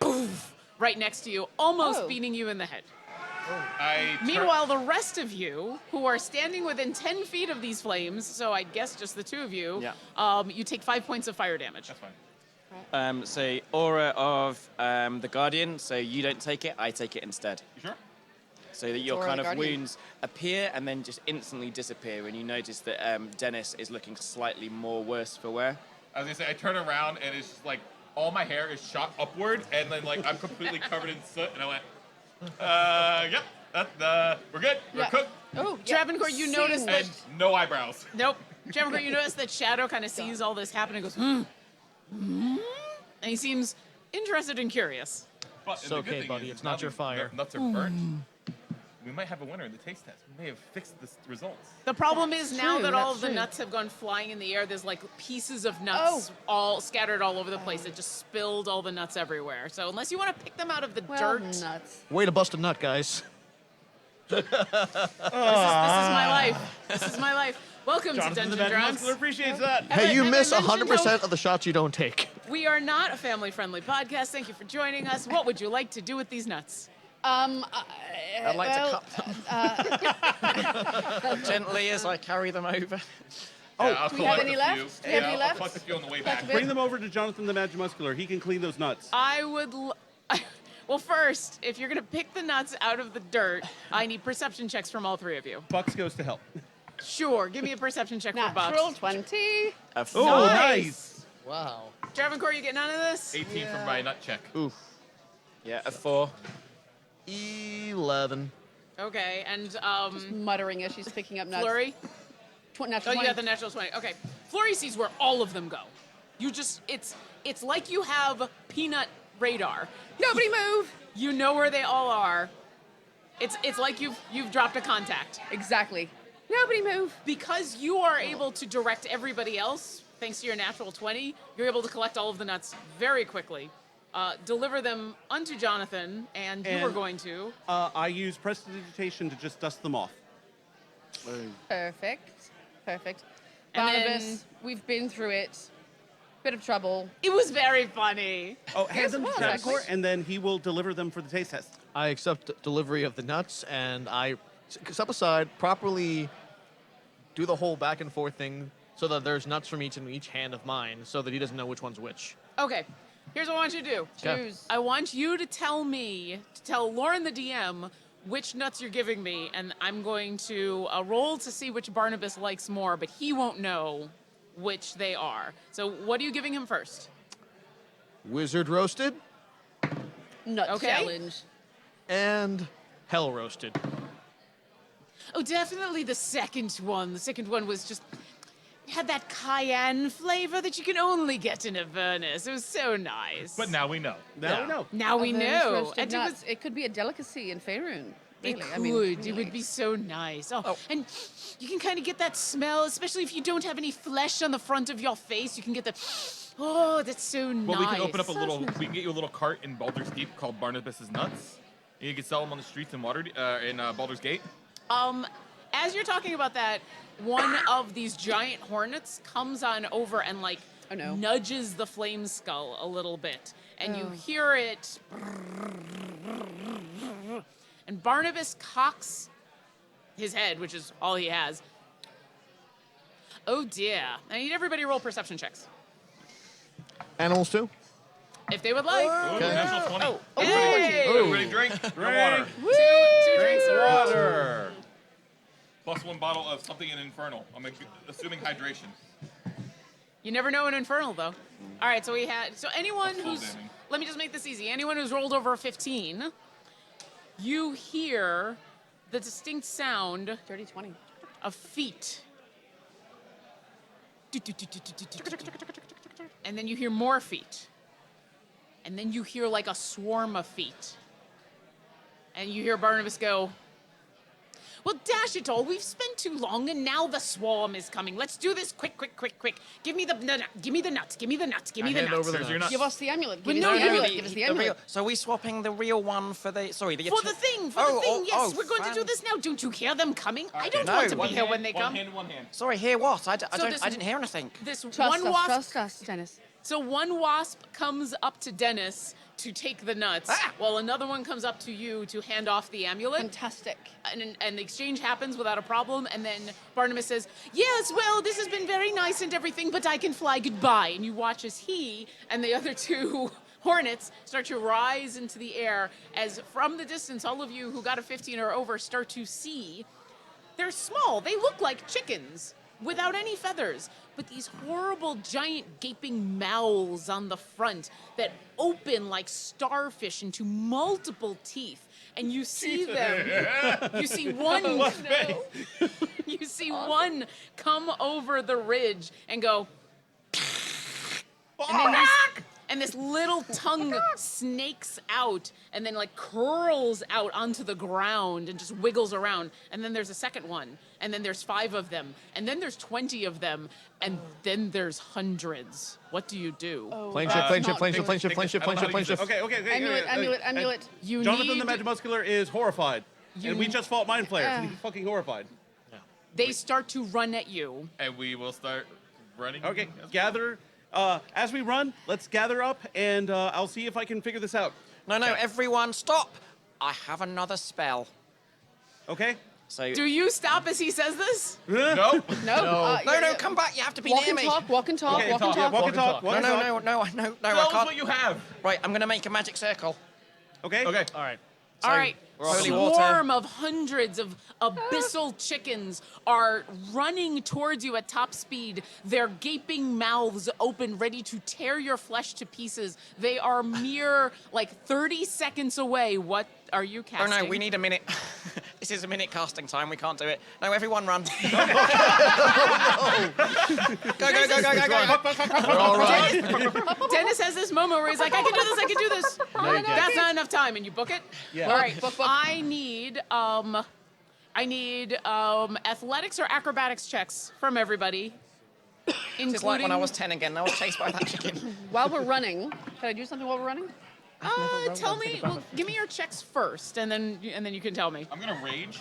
poof right next to you, almost Oh. beating you in the head. I Meanwhile, the rest of you, who are standing within 10 feet of these flames, so I guess just the two of you, you take 5 points of fire damage. That's fine. So aura of the guardian. So you don't take it. I take it instead. You sure? So that your Aura kind of of Guardian. wounds appear and then just instantly disappear when you notice that Dennis is looking slightly more worse for wear. I was gonna say, I turn around and it's just like all my hair is shot upward, and then like I'm completely covered in soot, and I went, yep, we're good, we're Yeah. cooked, Oh, Travancore, you notice that. and no eyebrows. Nope. Travancore, you notice that Shadow kind of sees all this happen and goes, and he seems interested and curious. But It's the good okay, thing buddy, is it's now not your the fire. Nuts are burnt. We might have a winner in the taste test. We may have fixed the results. The problem is now true, that all that's of the true. nuts have gone flying in the air, there's like pieces of nuts all scattered all over the place. It just spilled all the nuts everywhere. So unless you want to pick them out of the well, dirt, this nuts. Way to bust a nut, guys. is my life. This is my life. Welcome Jonathan to the Dungeon Magic Drunks. Muscular appreciates that. Hey, you have I miss mentioned 100% of the shots you don't take. We are not a family-friendly podcast. Thank you for joining us. What would you like to do with these nuts? I'd like well, to cut them gently as I carry them over. I'll do we have collect any a left? few. Do we have Yeah, any I'll left? collect a few on the way Collect back. a Bring them over to Jonathan the Magic Muscular. He can clean those nuts. I would. Well, first, if you're gonna pick the nuts out of the dirt, I need perception checks from all three of you. Bucks goes to help. Sure, give me a perception check for natural Bucks. 20. A Oh, Nice. nice. Wow. Travancore, you get none of this? 18 for my nut check. Oof. Yeah, a 4. 11. Okay, and Muttering as she's picking up nuts. Flurry? Natural Oh, you 20. got the natural 20. Okay. Flurry sees where all of them go. You just, it's like you have peanut radar. Nobody move. You know where they all are. It's like you've dropped a contact. Exactly. Nobody move. Because you are able to direct everybody else, thanks to your natural 20, you're able to collect all of the nuts very quickly, deliver them unto Jonathan, and you were And- going to. I use prestidigitation to just dust them off. Perfect. Perfect. And Barnabas, then- we've been through it. Bit of trouble. It was very funny. Oh, hand them to well, Travancore, actually. and then he will deliver them for the taste test. I accept delivery of the nuts, and I step aside, properly do the whole back and forth thing so that there's nuts from each hand of mine so that he doesn't know which one's which. Okay, here's what I want you to do. Okay. Choose. I want you to tell Lauren the DM which nuts you're giving me, and I'm going to roll to see which Barnabas likes more, but he won't know which they are. So what are you giving him first? Wizard roasted Nut Okay. challenge. and hell roasted. Oh, definitely the second one. The second one was just had that cayenne flavor that you can only get in Avernus. It was so nice. But now we know. Now we know. now we Avernus know. roasted And it nuts. was It could be a delicacy in Faerun. Really. It could. I mean, It really. would be so nice. Oh, and you can kind of get that smell, especially if you don't have any flesh on the front of your face. You can get the. Oh, that's so nice. Well, we can open up a little. We can get you a little cart in Baldur's Deep called Barnabas's Nuts. And you can sell them on the streets in Baldur's Gate. As as you're talking about that, one of these giant hornets comes on over and like Oh, no. nudges the flame skull a little bit, and you Oh. hear it. And Barnabas cocks his head, which is all he has. Oh dear! I need everybody to roll perception checks Animals too. if they would like. Ooh, natural 20. Hey! Everybody drink. No water. Two drinks of Water. Plus 1 bottle of something in Infernal. I'm assuming hydration. You never know in Infernal, though. All right, so we had... So anyone Full who's... damning. Let me just make this easy. Anyone who's rolled over a 15, you hear the distinct sound Dirty 20. of feet. And then you hear more feet. And then you hear like a swarm of feet. And you hear Barnabas go, well, dash it all. We've spent too long, and now the swarm is coming. Let's do this quick, quick, quick, quick. Give me the nuts. Give me the nuts. Give me the nuts. Give me the hand nuts. over the There's your nuts. Give us the amulet. Give Well, us no, the you amulet. really- Give us the The amulet. real, so we swapping the real one for the For the thing, Oh, yes, we're going to do this now. Don't you hear them coming? I don't No, want to be one here when they come. One hand. Sorry, hear what? I this- didn't hear anything. This Trust one us, wasp. trust us, Dennis. So one wasp comes up to Dennis to take the nuts, Ah! while another one comes up to you to hand off the amulet. Fantastic. And the exchange happens without a problem. And then Barnabas says, yes, well, this has been very nice and everything, but I can fly goodbye. And you watch as he and the other two hornets start to rise into the air as from the distance, all of you who got a 15 or over start to see. They're small. They look like chickens without any feathers, but these horrible giant gaping mouths on the front that open like starfish into multiple teeth. And you see them. You see one. You see one come over the ridge and go. And this little tongue snakes out and then like curls out onto the ground and just wiggles around. And then there's a second one. And then there's 5 of them. And then there's 20 of them. And then there's hundreds. What do you do? Plane ship, plane ship, plane ship, plane ship, plane ship, plane ship, plane ship. Okay. Amulet, amulet, amulet. You Jonathan the need- Magimuscular is horrified. You- And we just fought mind flayers, and he's fucking horrified. They start to run at you. And we will start running. Okay, gather. As we run, let's gather up, and I'll see if I can figure this out. No, everyone, stop! I have another spell. Okay? So Do you stop as he says this? Nope. No. no, come back. You have to be Walk near and me. talk, walk and talk, Okay, walk and yeah, talk. walk and talk. No, walk and talk. no, I Tell can't. us what you have. Right, I'm gonna make a magic circle. Okay? Okay. All right. All right. holy Swarm water. of hundreds of abyssal chickens are running towards you at top speed, their gaping mouths open, ready to tear your flesh to pieces. They are mere, like, 30 seconds away. What are you Oh casting? no, we need a minute. This is a minute casting time. We can't do it. No, everyone run. Go. We're all right. Dennis has this moment where he's like, I can do this. No, you can't. That's not enough time, and you book it? Yeah. All right. Book. I need athletics or acrobatics checks from everybody. It's like when I was 10 again. I was chased by that chicken. While we're running, can I do something while we're running? Tell me. Well, give me your checks first, and then you can tell me. I'm gonna rage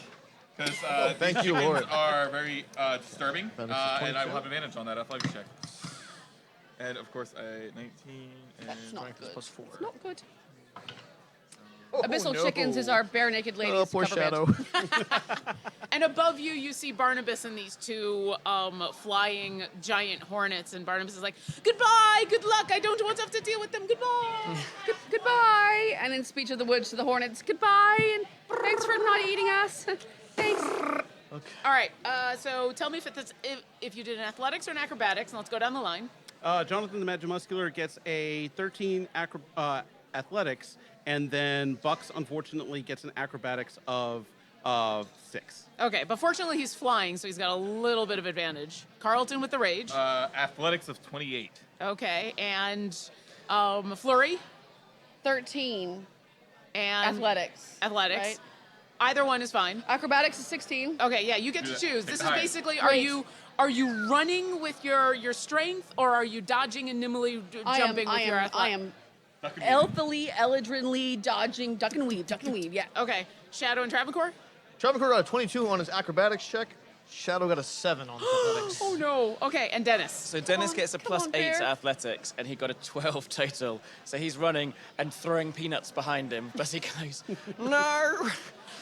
because Thank these you, chickens Lord. are very disturbing, That is and I 22. will have advantage on that athletics check. And of course, 19 and That's not good. Plus 4. It's not good. Oh, Abyssal no. Chickens is our bare naked ladies Oh, poor cover band. Shadow. And above you, you see Barnabas and these two flying giant hornets, and Barnabas is like, "Goodbye, good luck. I don't want to have to deal with them. Goodbye." Goodbye. And in speech of the woods to the hornets, goodbye, and thanks for not eating us. Thanks. All right. So tell me if you did an athletics or an acrobatics, and let's go down the line. Jonathan the Magimuscular gets a 13 athletics, and then Bucks, unfortunately, gets an acrobatics of 6. Okay, but fortunately he's flying, so he's got a little bit of advantage. Carlton with the rage. athletics of 28. Okay, and Flurry 13. and Athletics. Athletics. Right? Either one is fine. Acrobatics is 16. Okay, yeah, you get Do to that. choose. Pick This the is highest. basically Great. are you running with your strength, or are you dodging and nimbly jumping with your I athletics? am Duck and elfily, elegantly dodging, duck and weave, yeah. Okay, Shadow and Travancore? Travancore got a 22 on his acrobatics check. Shadow got a 7 on his athletics. Oh no. Okay, and Dennis. So Dennis gets a come on, +8 Bear. to athletics, and he got a 12 total. So he's running and throwing peanuts behind him, but he goes, no!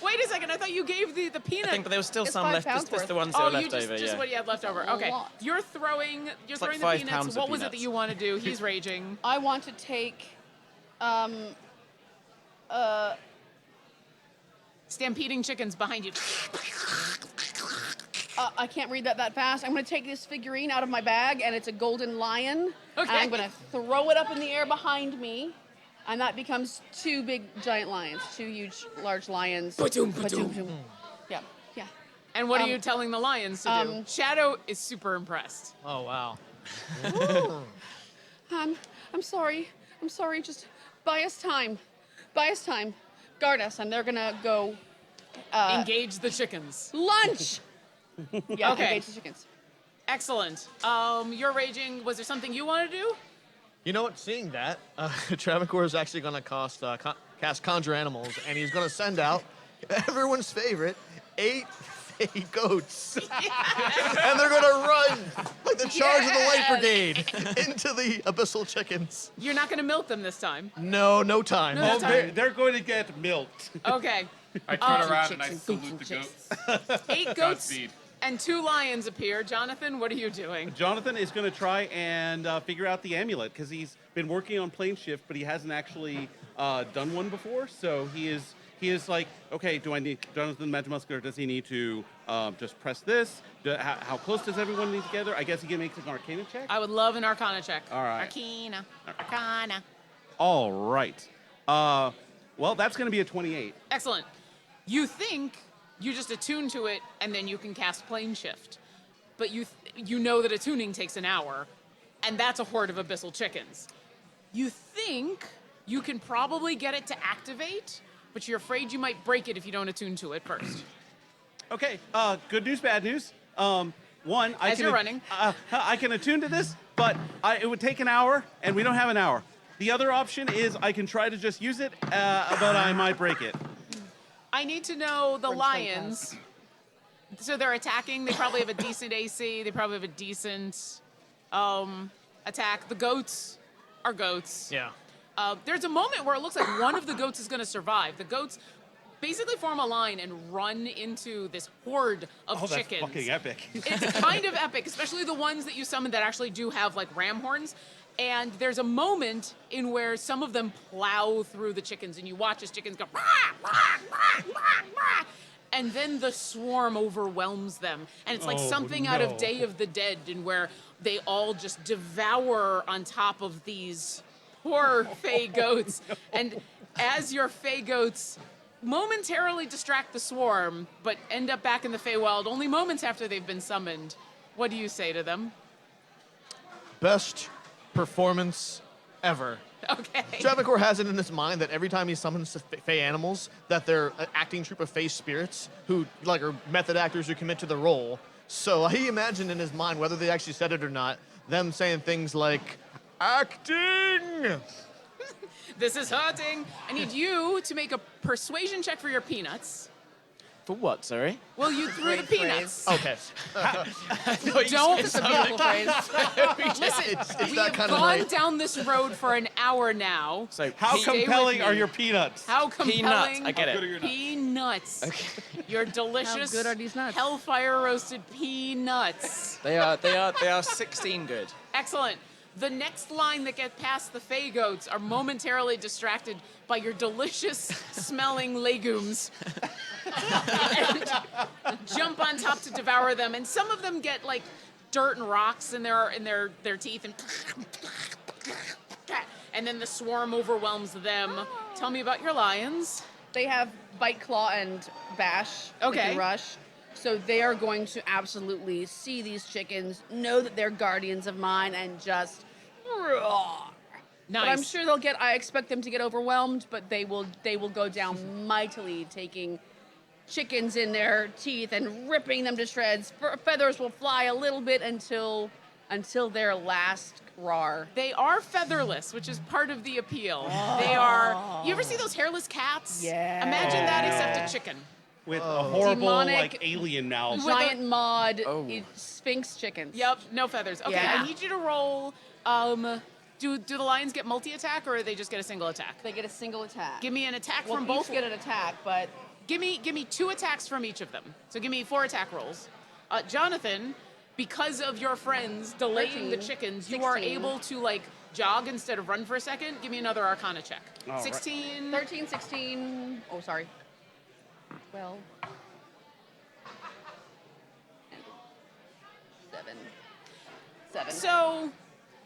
Wait a second. I thought you gave the I peanut. think, but there was still It's some 5 left, pounds just the worth. ones that Oh, were you left just, over, just yeah. what you had left over. A Okay. lot. You're throwing like the 5 peanuts. pounds of What was it that peanuts. you want to do? He's raging. I want to take. Stampeding chickens behind you. I can't read that fast. I'm going to take this figurine out of my bag, and it's a golden lion. And Okay. I'm going to throw it up in the air behind me, and that becomes 2 big, giant lions, 2 huge, large lions. Ba-doom, ba-doom. Ba-doom. Yeah, yeah. And what are Um, you telling the lions to do? Shadow is super impressed. Oh, wow. I'm sorry. I'm sorry. Just buy us time. Buy us time. Guard us, and they're going to go Engage the chickens. lunch. Yeah, Okay. engage the chickens. Excellent. You're raging. Was there something you want to do? You know what? Seeing that, Travancore is actually going to cast Conjure Animals, and he's going to send out everyone's favorite 8 fey goats. And they're going to run like the charge of the Light Yes. Brigade into the abyssal chickens. You're not going to milk them this time. No time. No. Oh, they're going to get milked. Okay. I turn around and I Chicks and salute goats the and goats. 8 goats Godspeed. and 2 lions appear. Jonathan, what are you doing? Jonathan is going to try and figure out the amulet because he's been working on plane shift, but he hasn't actually done one before. So he is like, okay, do I need Jonathan the Magic Muscular? Does he need to just press this? How close does everyone need together? I guess he can make an Arcana check. I would love an Arcana check. All right. Arcana. All right. Well, that's going to be a 28. Excellent. You think you just attune to it and then you can cast plane shift. But you know that attuning takes an hour, and that's a horde of abyssal chickens. You think you can probably get it to activate, but you're afraid you might break it if you don't attune to it first. Okay. Good news, bad news. One, As you're running. I can attune to this, but it would take an hour, and we don't have an hour. The other option is I can try to just use it, but I might break it. I need to know the lions. So they're attacking. They probably have a decent AC. They probably have a decent attack. The goats are goats. Yeah. There's a moment where it looks like one of the goats is going to survive. The goats basically form a line and run into this horde of Oh, that's chickens. fucking epic. It's kind of epic, especially the ones that you summon that actually do have like ram horns. And there's a moment in where some of them plow through the chickens, and you watch as chickens go, "Rah, rah, rah, rah, rah," and then the swarm overwhelms them. And it's like Oh, something out of no. Day of the Dead, in where they all just devour on top of these poor fey goats. And as your fey goats momentarily distract the swarm, but end up back in the Feywild only moments after they've been summoned, what do you say to them? Best performance ever. Okay. Travancore has it in his mind that every time he summons the fey animals, that they're an acting troupe of fey spirits who like are method actors who commit to the role. So he imagined in his mind, whether they actually said it or not, them saying things like, acting! This is hurting. I need you to make a persuasion check for your peanuts. For what, sorry? Well, you threw the Great peanuts. Okay. Don't. It's a beautiful phrase. Listen, It's we that have kind of gone night. down this road for an hour now. So How Stay with compelling me. are your peanuts? How compelling? peanut, I get How good are it. your nuts? Peanuts. Okay. Your delicious, How good are these nuts? hellfire roasted peanuts. They are 16 good. Excellent. The next line that gets past the fey goats are momentarily distracted by your delicious smelling legumes. And jump on top to devour them. And some of them get like dirt and rocks in their teeth, and then the swarm overwhelms them. Tell me about your lions. They have bite, claw, and bash. They Okay. can rush. So they are going to absolutely see these chickens, know that they're guardians of mine, and just roar. Nice. But I'm sure they'll get. I expect them to get overwhelmed, but they will go down mightily, taking chickens in their teeth and ripping them to shreds. Feathers will fly a little bit until their last roar. They are featherless, which is part of the appeal. They are. You ever see those hairless cats? Yeah. Imagine that except a chicken. with a horrible Demonic- like alien mouth. Giant mod Oh. sphinx chickens. Yep, no feathers. Okay, Yeah. I need you to roll. Do the lions get multi-attack or do they just get a single attack? They get a single attack. Give me an attack well, from each both. get an attack, but Give me 2 attacks from each of them. So give me 4 attack rolls. Jonathan, because of your friends delaying the 13, chickens, you are 16. able to like jog instead of run for a second. Give me another Arcana check. All right. 16. 13, 16. Oh, sorry. 12. And 7. So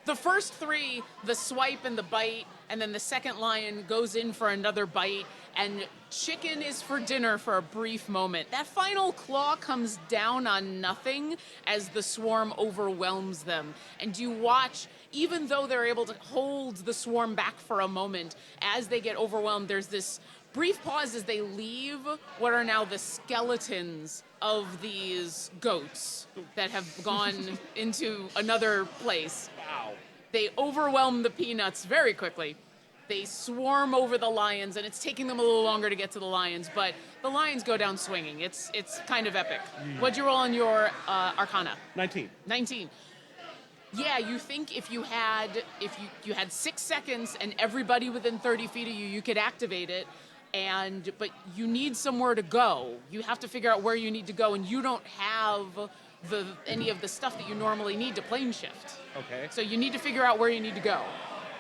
the first 3, the swipe and the bite, and then the second lion goes in for another bite, and chicken is for dinner for a brief moment. That final claw comes down on nothing as the swarm overwhelms them. And you watch, even though they're able to hold the swarm back for a moment, as they get overwhelmed, there's this brief pause as they leave what are now the skeletons of these goats that have gone into another place. Wow. They overwhelm the peanuts very quickly. They swarm over the lions, and it's taking them a little longer to get to the lions, but the lions go down swinging. It's kind of epic. What'd you roll on your Arcana? 19. 19. Yeah, you think if you had 6 seconds and everybody within 30 feet of you, you could activate it. But you need somewhere to go. You have to figure out where you need to go, and you don't have any of the stuff that you normally need to plane shift. Okay. So you need to figure out where you need to go.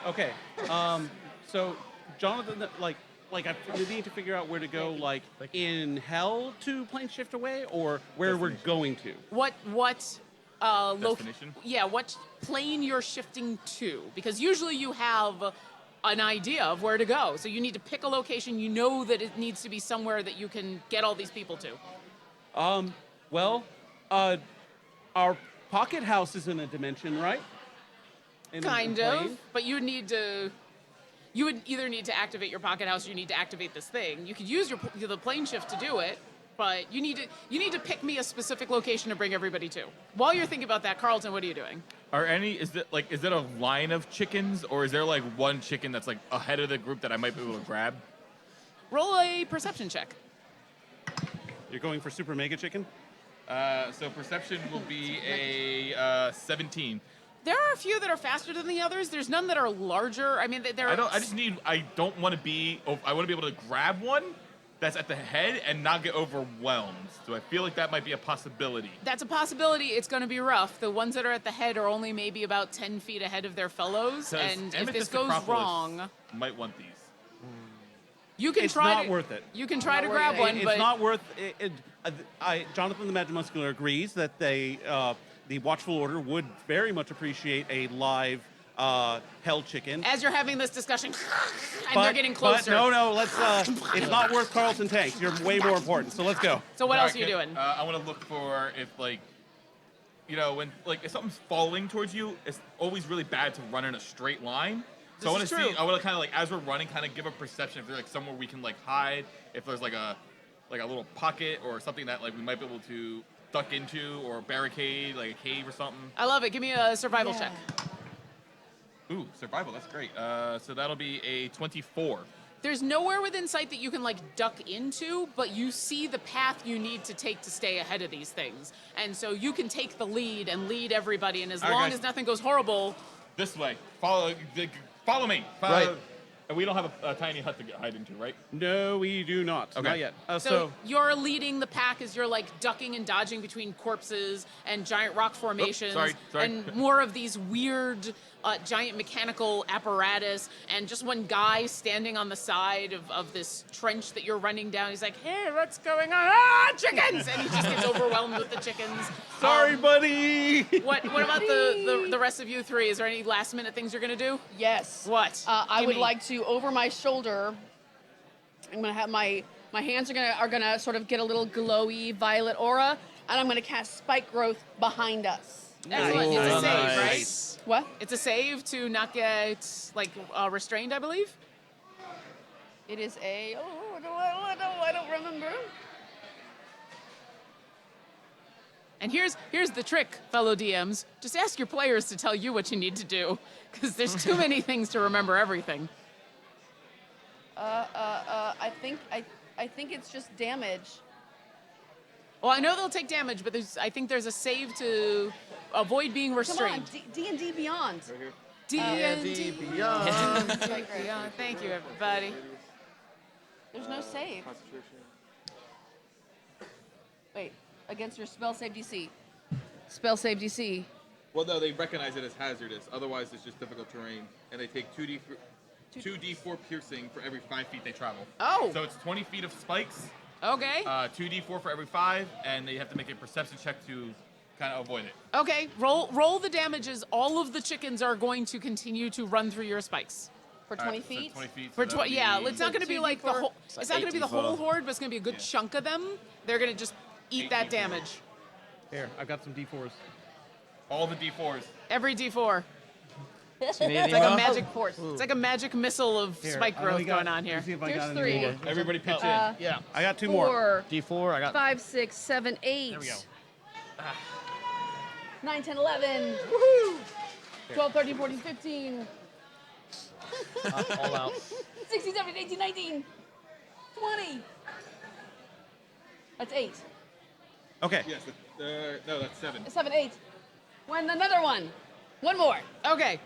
Okay. So Jonathan, like I need to figure out where to go, like in hell to plane shift away, or where we're going to. What Destination? what plane you're shifting to? Because usually you have an idea of where to go. So you need to pick a location. You know that it needs to be somewhere that you can get all these people to. Well, our pocket house is in a dimension, right? In a Kind of, plane? but you would either need to activate your pocket house or you need to activate this thing. You could use the plane shift to do it, but you need to pick me a specific location to bring everybody to. While you're thinking about that, Carlton, what are you doing? Is it a line of chickens, or is there like one chicken that's like ahead of the group that I might be able to grab? Roll a perception check. You're going for super mega chicken? So perception will be a 17. There are a few that are faster than the others. There's none that are larger. I mean, they're. I want to be able to grab one that's at the head and not get overwhelmed. So I feel like that might be a possibility. That's a possibility. It's going to be rough. The ones that are at the head are only maybe about 10 feet ahead of their fellows. 'Cause And if this Amethyst goes Acropolis wrong, might want these. you can It's try not to, worth it. You can try to Not grab worth it. one, It's but not worth it. Jonathan the Magic Muscular agrees that the Watchful Order would very much appreciate a live hell chicken. as you're having this discussion, and they're getting closer. But no, let's. It's not worth Carlton tanks. You're way more important. So let's go. So what All else are right, you doing? I want to look for if when if something's falling towards you, it's always really bad to run in a straight line. So I want This to is see. true. I want to kind of as we're running, kind of give a perception if there's like somewhere we can hide. If there's like a little pocket or something that we might be able to duck into, or barricade, like a cave or something. I love it. Give me a survival check. Ooh, survival. That's great. So that'll be a 24. There's nowhere within sight that you can duck into, but you see the path you need to take to stay ahead of these things. And so you can take the lead and lead everybody, and as All right, long guys. as nothing goes horrible, This way. Follow me. Right. And we don't have a tiny hut to hide into, right? No, we do not. Okay. Not yet. so you're leading the pack as you're ducking and dodging between corpses and giant rock formations sorry. and more of these weird giant mechanical apparatus, and just one guy standing on the side of this trench that you're running down. He's like, "Hey, what's going on? Ah, chickens!" And he just gets overwhelmed with the chickens. Sorry, buddy. What about the rest of you three? Is there any last minute things you're gonna do? Yes. What? I would Gimme. like to, over my shoulder, I'm gonna have my hands are gonna sort of get a little glowy violet aura, and I'm gonna cast spike growth behind us. Excellent. It's a Nice. save, right? Nice. What? It's a save to not get restrained, I believe. It is a I don't remember. And here's the trick, fellow DMs. Just ask your players to tell you what you need to do, because there's too many things to remember everything. I think it's just damage. Well, I know they'll take damage, but I think there's a save to avoid being Come on, restrained. D&D Beyond. D&D Beyond. Beyond. Thank you, everybody. There's no save. Wait, against your spell save DC. Spell save DC. Well, no, they recognize it as hazardous. Otherwise, it's just difficult terrain, and they take 2d4 piercing for every 5 feet they travel. Oh. So it's 20 feet of spikes, Okay. 2d4 for every 5, and they have to make a perception check to kind of avoid it. Okay. Roll the damages. All of the chickens are going to continue to run through your spikes. For 20 So feet? 20 feet. For so that would yeah, be it's not going to be like the 2d4. whole. It's It's like not going to be the 8d4. whole horde, but it's going to be a good chunk of them. They're going to just eat that 8d4. damage. Here, I got some D4s. All the d4s. Every D4. Do you need It's any like a more? magic force. It's like a magic missile of Here, spike I only growth got- going on here. Let's see if I Here's got any 3. more. Everybody pitch in. Yeah. I got 2 more. 4, D4. I got 5, 6, 7, 8. There we go. 9, 10, 11. 12, 13, 14, 15. all out. 16, 17, 18, 19. 20. That's 8. Okay. Yes, no, that's 7. 7, 8. Another one. One more. Okay.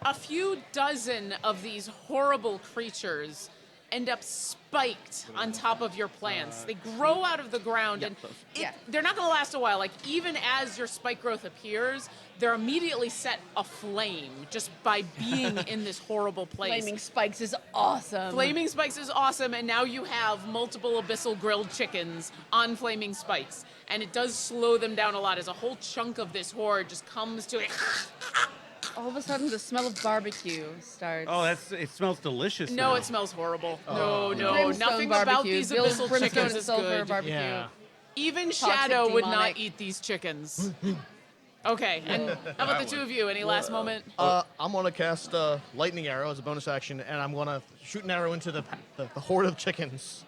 A few dozen of these horrible creatures end up spiked on top of your plants. They grow out of the ground, and Yeah. they're not going to last a while. Like, even as your spike growth appears, they're immediately set aflame just by being in this horrible place. Flaming Spikes is awesome. Flaming Spikes is awesome, and now you have multiple abyssal grilled chickens on Flaming Spikes. And it does slow them down a lot as a whole chunk of this horde just comes to it. All of a sudden, the smell of barbecue starts. Oh, it smells delicious. No, now. it smells horrible. No, Brimstone nothing about barbecue. these Bill's abyssal brimstone chickens and is sulfur good. barbecue. Yeah. Even Toxic, Shadow would not demonic. eat these chickens. Okay, and how about the two of you? Any last moment? I'm gonna cast lightning arrow as a bonus action, and I'm gonna shoot an arrow into the horde of chickens.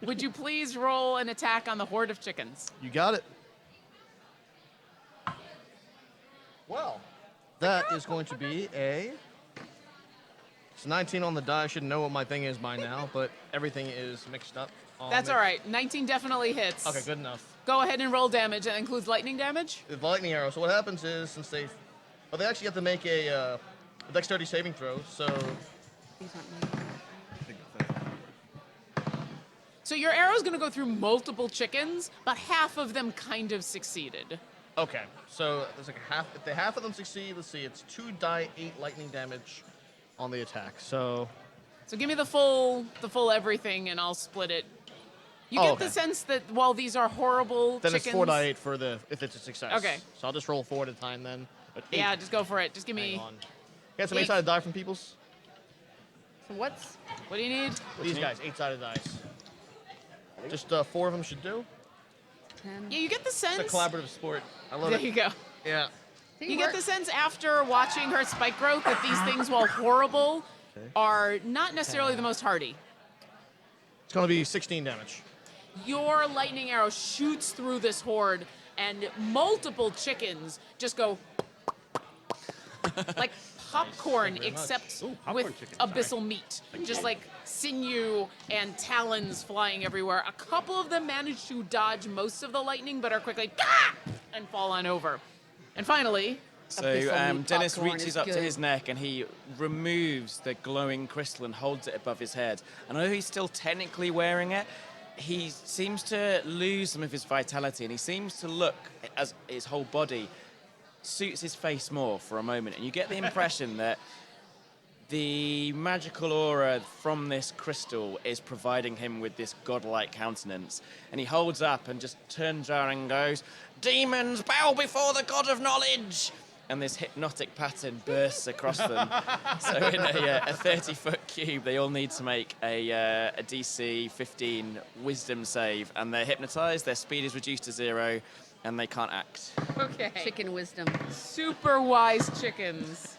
Would you please roll an attack on the horde of chickens? You got it. Well, that is going to be it's 19 on the die. I should know what my thing is by now, but everything is mixed up. That's all right. 19 definitely hits. Okay, good enough. Go ahead and roll damage. That includes lightning damage. The lightning arrow. So what happens is, since they actually have to make a dexterity saving throw. So These aren't mine. So your arrow's going to go through multiple chickens, but half of them kind of succeeded. okay, so there's like a half. If the half of them succeed, let's see, it's 2d8 lightning damage on the attack. So So give me the full everything, and I'll split it. You Oh, get okay. the sense that while these are horrible then chickens, it's 4d8 for if it's a success. Okay. So I'll just roll 4 at a time then. But yeah, eight. just go for it. Just give Hang me. on. Get some Eight. 8-sided die from peoples. So what's What do you need? These guys, 8-sided dice. Just 4 of them should do. 10? Yeah, you get the sense. It's a collaborative sport. I love There it. you go. Yeah. You get the sense after watching her spike growth that these things, while horrible, are not necessarily the most hardy. It's going to be 16 damage. Your lightning arrow shoots through this horde, and multiple chickens just go like popcorn, Thank you very much. except Ooh, popcorn with chicken, abyssal meat. Just like sinew and talons flying everywhere. A couple of them manage to dodge most of the lightning, but are quickly and fall on over. And finally, So Abyssal meat Dennis popcorn reaches is up to good. his neck and he removes the glowing crystal and holds it above his head. And although he's still technically wearing it, he seems to lose some of his vitality, and he seems to look as his whole body suits his face more for a moment. And you get the impression that the magical aura from this crystal is providing him with this godlike countenance. And he holds up and just turns around and goes, "Demons, bow before the god of knowledge!" And this hypnotic pattern bursts across them. So in a 30-foot cube, they all need to make a DC 15 wisdom save. And they're hypnotized, their speed is reduced to 0, and they can't act. okay, Chicken wisdom. super wise chickens.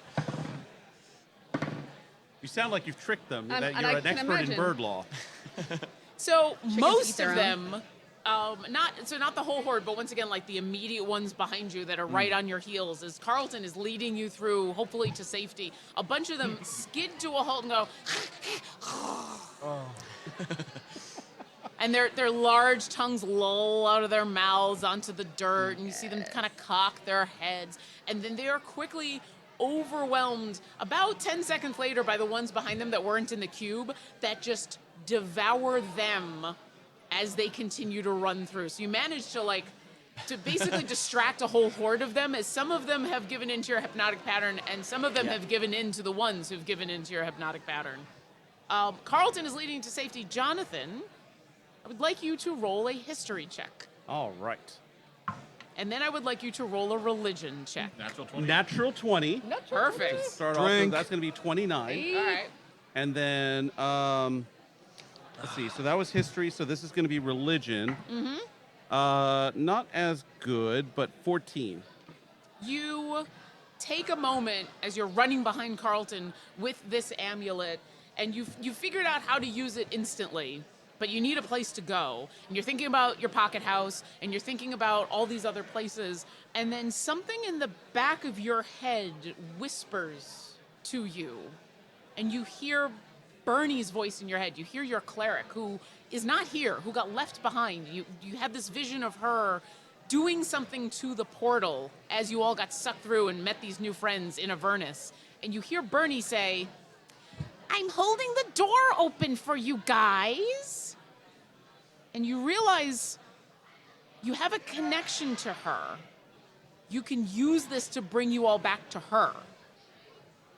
You sound like you've tricked them. And- That and you're I an can expert in imagine. bird law. So eat most their of own. them, not the whole horde, but once again, like the immediate ones behind you that are right on your heels, as Carlton is leading you through, hopefully to safety. A bunch of them skid to a halt and go, And their large tongues loll out of their mouths onto the dirt, and you see them kind of cock their heads. And then they are quickly overwhelmed about 10 seconds later by the ones behind them that weren't in the cube that just devour them as they continue to run through. So you manage to basically distract a whole horde of them, as some of them have given into your hypnotic pattern and some of them have given in to the ones who've given into your hypnotic pattern. Carlton is leading to safety. Jonathan, I would like you to roll a history check. All right. And then I would like you to roll a religion check. Natural 20. Natural 20. Perfect. Start off, so Drink. that's going to be 29. All right. And then, let's see. So that was history. So this is going to be religion. Not as good, but 14. You take a moment as you're running behind Carlton with this amulet, and you figured out how to use it instantly, but you need a place to go. And you're thinking about your pocket house, and you're thinking about all these other places, and then something in the back of your head whispers to you, and you hear Bernie's voice in your head. You hear your cleric, who is not here, who got left behind. You had this vision of her doing something to the portal as you all got sucked through and met these new friends in Avernus. And you hear Bernie say, "I'm holding the door open for you guys." And you realize you have a connection to her. You can use this to bring you all back to her.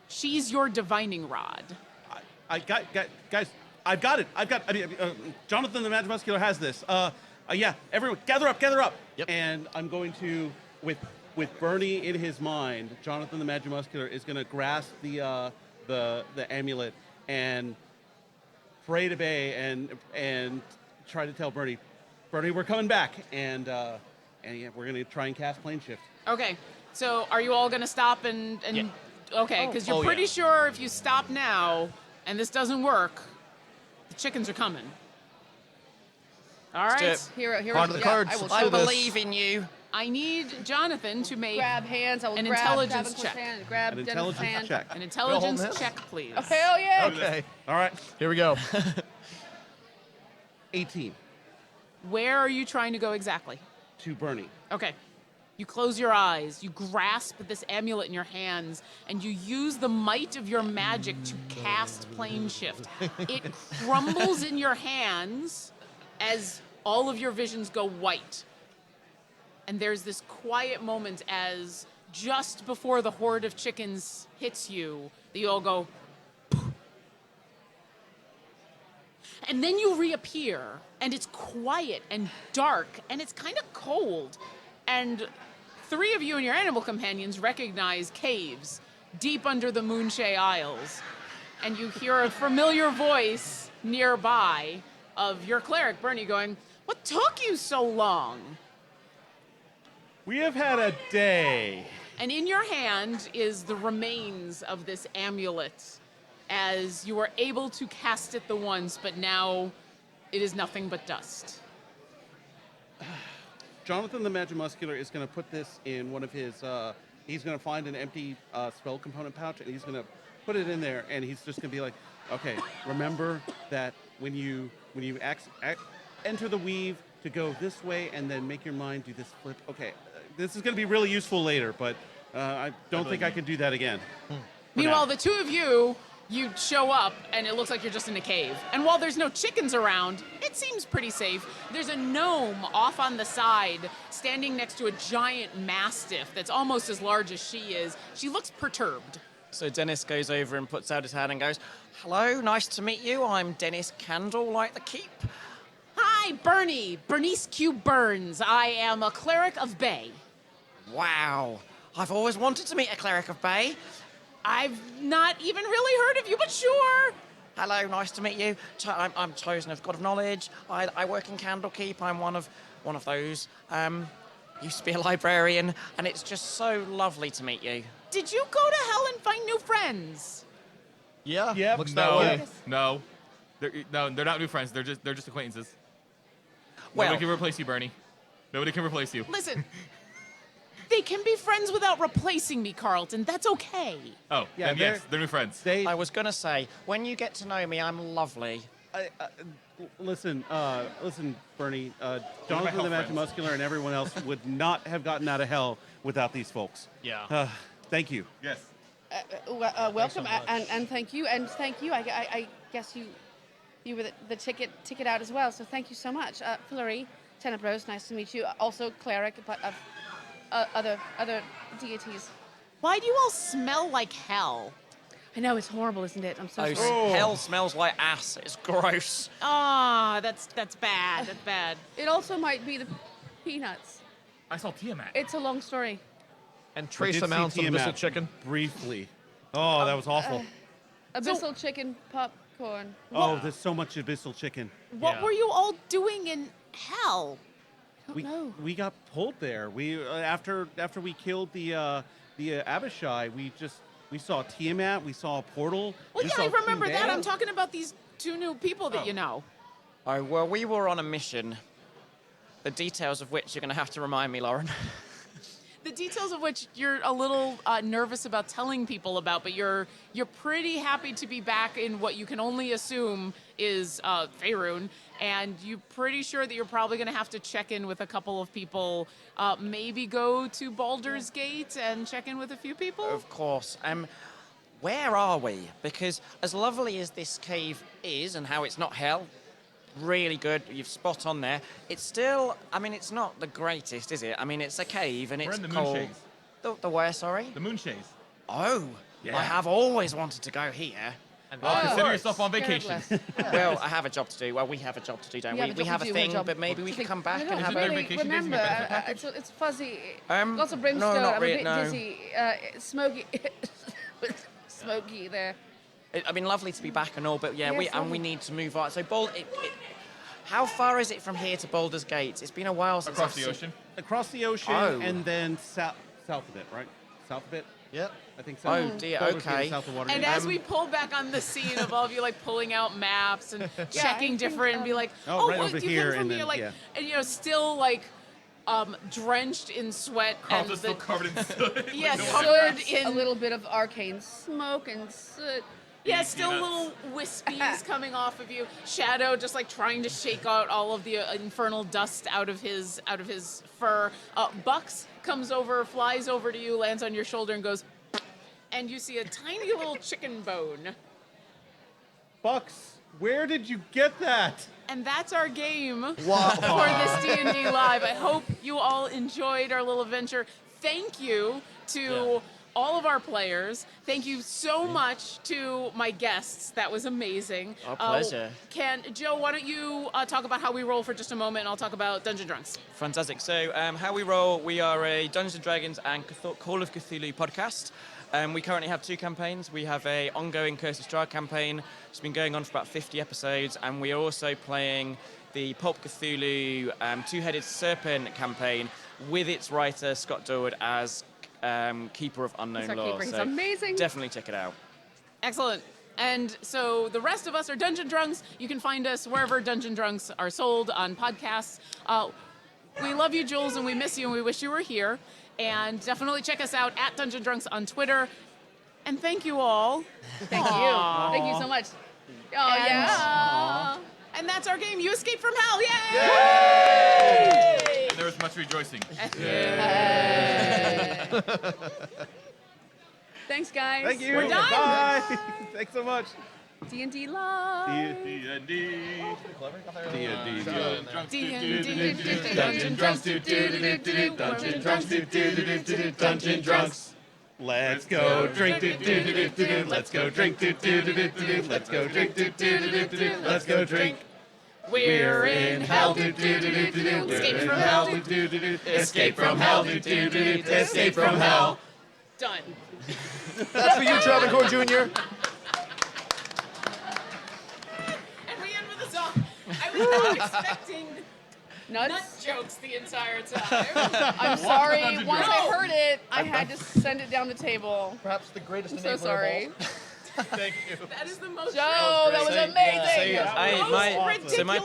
She's your divining rod. I got, guys, I've got it. Jonathan the Magic Muscular has this. Yeah, everyone, gather up. Yep. And I'm going to, with Bernie in his mind, Jonathan the Magic Muscular is going to grasp the amulet and pray to Bay and try to tell Bernie, we're coming back, and yeah, we're going to try and cast plane shift. Okay, so are you all going to stop and Yeah. Okay, because you're pretty sure if you stop now and this doesn't work, the chickens are coming. All Let's do right. it. Here Part of the cards. I will I do this. believe in you. I need Jonathan to make grab hands. I will an grab intelligence Travancore's check. hand and grab An Dennis' intelligence hand. check. an holding intelligence hands? check, please. Oh, hell yeah! Okay, All right, here we go. 18 Where are you trying to go exactly? to Bernie. Okay. You close your eyes, you grasp this amulet in your hands, and you use the might of your magic to cast plane shift. It crumbles in your hands as all of your visions go white. And there's this quiet moment as just before the horde of chickens hits you, you all go, and then you reappear, and it's quiet and dark, and it's kind of cold. And 3 of you and your animal companions recognize caves deep under the Moonshay Isles. And you hear a familiar voice nearby of your cleric, Bernie, going, "What took you so long?" We have had a day. And in your hand is the remains of this amulet, as you were able to cast it the once, but now it is nothing but dust. Jonathan the Magic Muscular is going to put this in one of his. He's going to find an empty spell component pouch, and he's going to put it in there, and he's just going to be like, "Okay, remember that when you enter the weave to go this way, and then make your mind do this flip. Okay, this is going to be really useful later, but I don't think I can do that again." Meanwhile, the 2 of you show up, and it looks like you're just in a cave. And while there's no chickens around, it seems pretty safe. There's a gnome off on the side, standing next to a giant mastiff that's almost as large as she is. She looks perturbed. So Dennis goes over and puts out his hand and goes, "Hello, nice to meet you. I'm Dennis Candlelight the Keep." Hi, Bernie. Bernice Q. Burns. I am a cleric of Bay. Wow. I've always wanted to meet a cleric of Bay. I've not even really heard of you, but sure. Hello, nice to meet you. I'm Chosen of God of Knowledge. I work in Candlekeep. I'm one of those. Used to be a librarian, and it's just so lovely to meet you. Did you go to hell and find new friends? Yeah, Yep. looks that No, way. no, they're not new friends. They're just acquaintances. Well, Nobody can replace you, Bernie. Nobody can replace you. Listen, they can be friends without replacing me, Carlton. That's okay. Oh, Yeah, then yes, they're new friends. They I was gonna say, when you get to know me, I'm lovely. Listen, Bernie. my Jonathan health the Magic friends. Muscular and everyone else would not have gotten out of hell without these folks. Yeah. Thank you. Yes. Welcome, much. and thank you, I guess you were the ticket out as well, so thank you so much. Flurry, Tenebros, nice to meet you. Also cleric, but of other deities. Why do you all smell like hell? I know, it's horrible, isn't it? I'm so Oh, sorry. hell smells like ass. It's gross. Ah, that's bad. That's bad. It also might be the peanuts. I saw Tiamat. It's a long story. And I trace did see amounts of Tiamat missile chicken. briefly. Oh, that was awful. Abyssal chicken popcorn. Oh, there's so much abyssal chicken. What Yeah. were you all doing in hell? We got pulled there. We after we killed the Abishai, we saw Tiamat. We saw a portal. Well, we yeah, saw I remember King that. Dan. I'm talking about these two new people that you know. Oh, well, we were on a mission. The details of which you're going to have to remind me, Lauren. The details of which you're a little nervous about telling people about, but you're pretty happy to be back in what you can only assume is Faerun, and you're pretty sure that you're probably going to have to check in with a couple of people, maybe go to Baldur's Gate and check in with a few people. Of course. Where are we? Because as lovely as this cave is and how it's not hell, really good, you've spot on there. It's still, I mean, it's not the greatest, is it? I mean, it's a cave and We're it's in the cold. Moonshades. The where, sorry? The Moonshades. Oh, Yeah. I have always wanted to go here. Well, consider course. yourself on vacation. Well, I have a job to do. Well, we have a job to do, don't Yeah, we? but We have a do thing, job. but maybe we could come back I and don't have there a... really vacation days in remember. your benefit package? It's fuzzy. lots Lots of of brimstone. not I'm really- a bit no. dizzy. Smoky. Smoky there. I mean, lovely to be back and all, but yeah, Yes, we lovely. need to move on. So, how far is it from here to Baldur's Gate? It's been a while since Across I've the seen- ocean. Across the ocean Oh. and then south of it, right? South of it. Yep. I think so. Oh, dear, Baldur's Gate is okay. South of Watergate. And as we pull back on the scene of all of you like pulling out maps and I checking think, different and be like, Oh, right what, over do you here, come from and here? then- Like, yeah. and you know, still like drenched in sweat and Carlton's still covered in soot. yeah, Like, covered A in little bit of arcane smoke and soot. yeah, still peanuts. little wispies coming off of you. Shadow just like trying to shake out all of the infernal dust out of his fur. Bucks comes over, flies over to you, lands on your shoulder, and goes, and you see a tiny little chicken bone. Bucks, where did you get that? And that's our game Wow. for this D&D Live. I hope you all enjoyed our little adventure. Thank you to all of our players. Thank you so much to my guests. That was amazing. Our pleasure. Joe, why don't you talk about how we roll for just a moment, and I'll talk about Dungeon Drunks. Fantastic. So, how we roll, we are a Dungeons & Dragons and Call of Cthulhu podcast. We currently have 2 campaigns. We have a ongoing Curse of Strahd campaign. It's been going on for about 50 episodes, and we are also playing the Pulp Cthulhu Two-Headed Serpent campaign with its writer, Scott Dorward, as Keeper of Unknown He's our Lore. keeper. He's So amazing. definitely check it out. Excellent. And so the rest of us are Dungeon Drunks. You can find us wherever Dungeon Drunks are sold on podcasts. We love you, Jules, and we miss you, and we wish you were here. And definitely check us out at Dungeon Drunks on Twitter. And thank you all. Thank you. Thank you so much. Oh, And- yeah. And that's our game. You Escape from Hell. Yay! And there was much rejoicing. Thanks, guys. Thank you. We're done. Bye. Thanks so much. D&D Live. D&D. D&D. Dungeon Drunks. Dungeon Drunks. Let's go drink. Let's go drink. Let's go drink. Let's go drink. We're in hell. Escape from hell. Escape from hell. Escape from hell. Done. That's for you, Travancore Jr. And we end with a song. I was not expecting nut Nuts. jokes the entire time. I'm sorry. Dungeon Once I Drunks. heard it, I had to send it down the table. Perhaps the greatest I'm so enabler sorry. of all. Thank you. That is the most Joe, that was great. amazing. Yeah. I- most my- so my ridiculous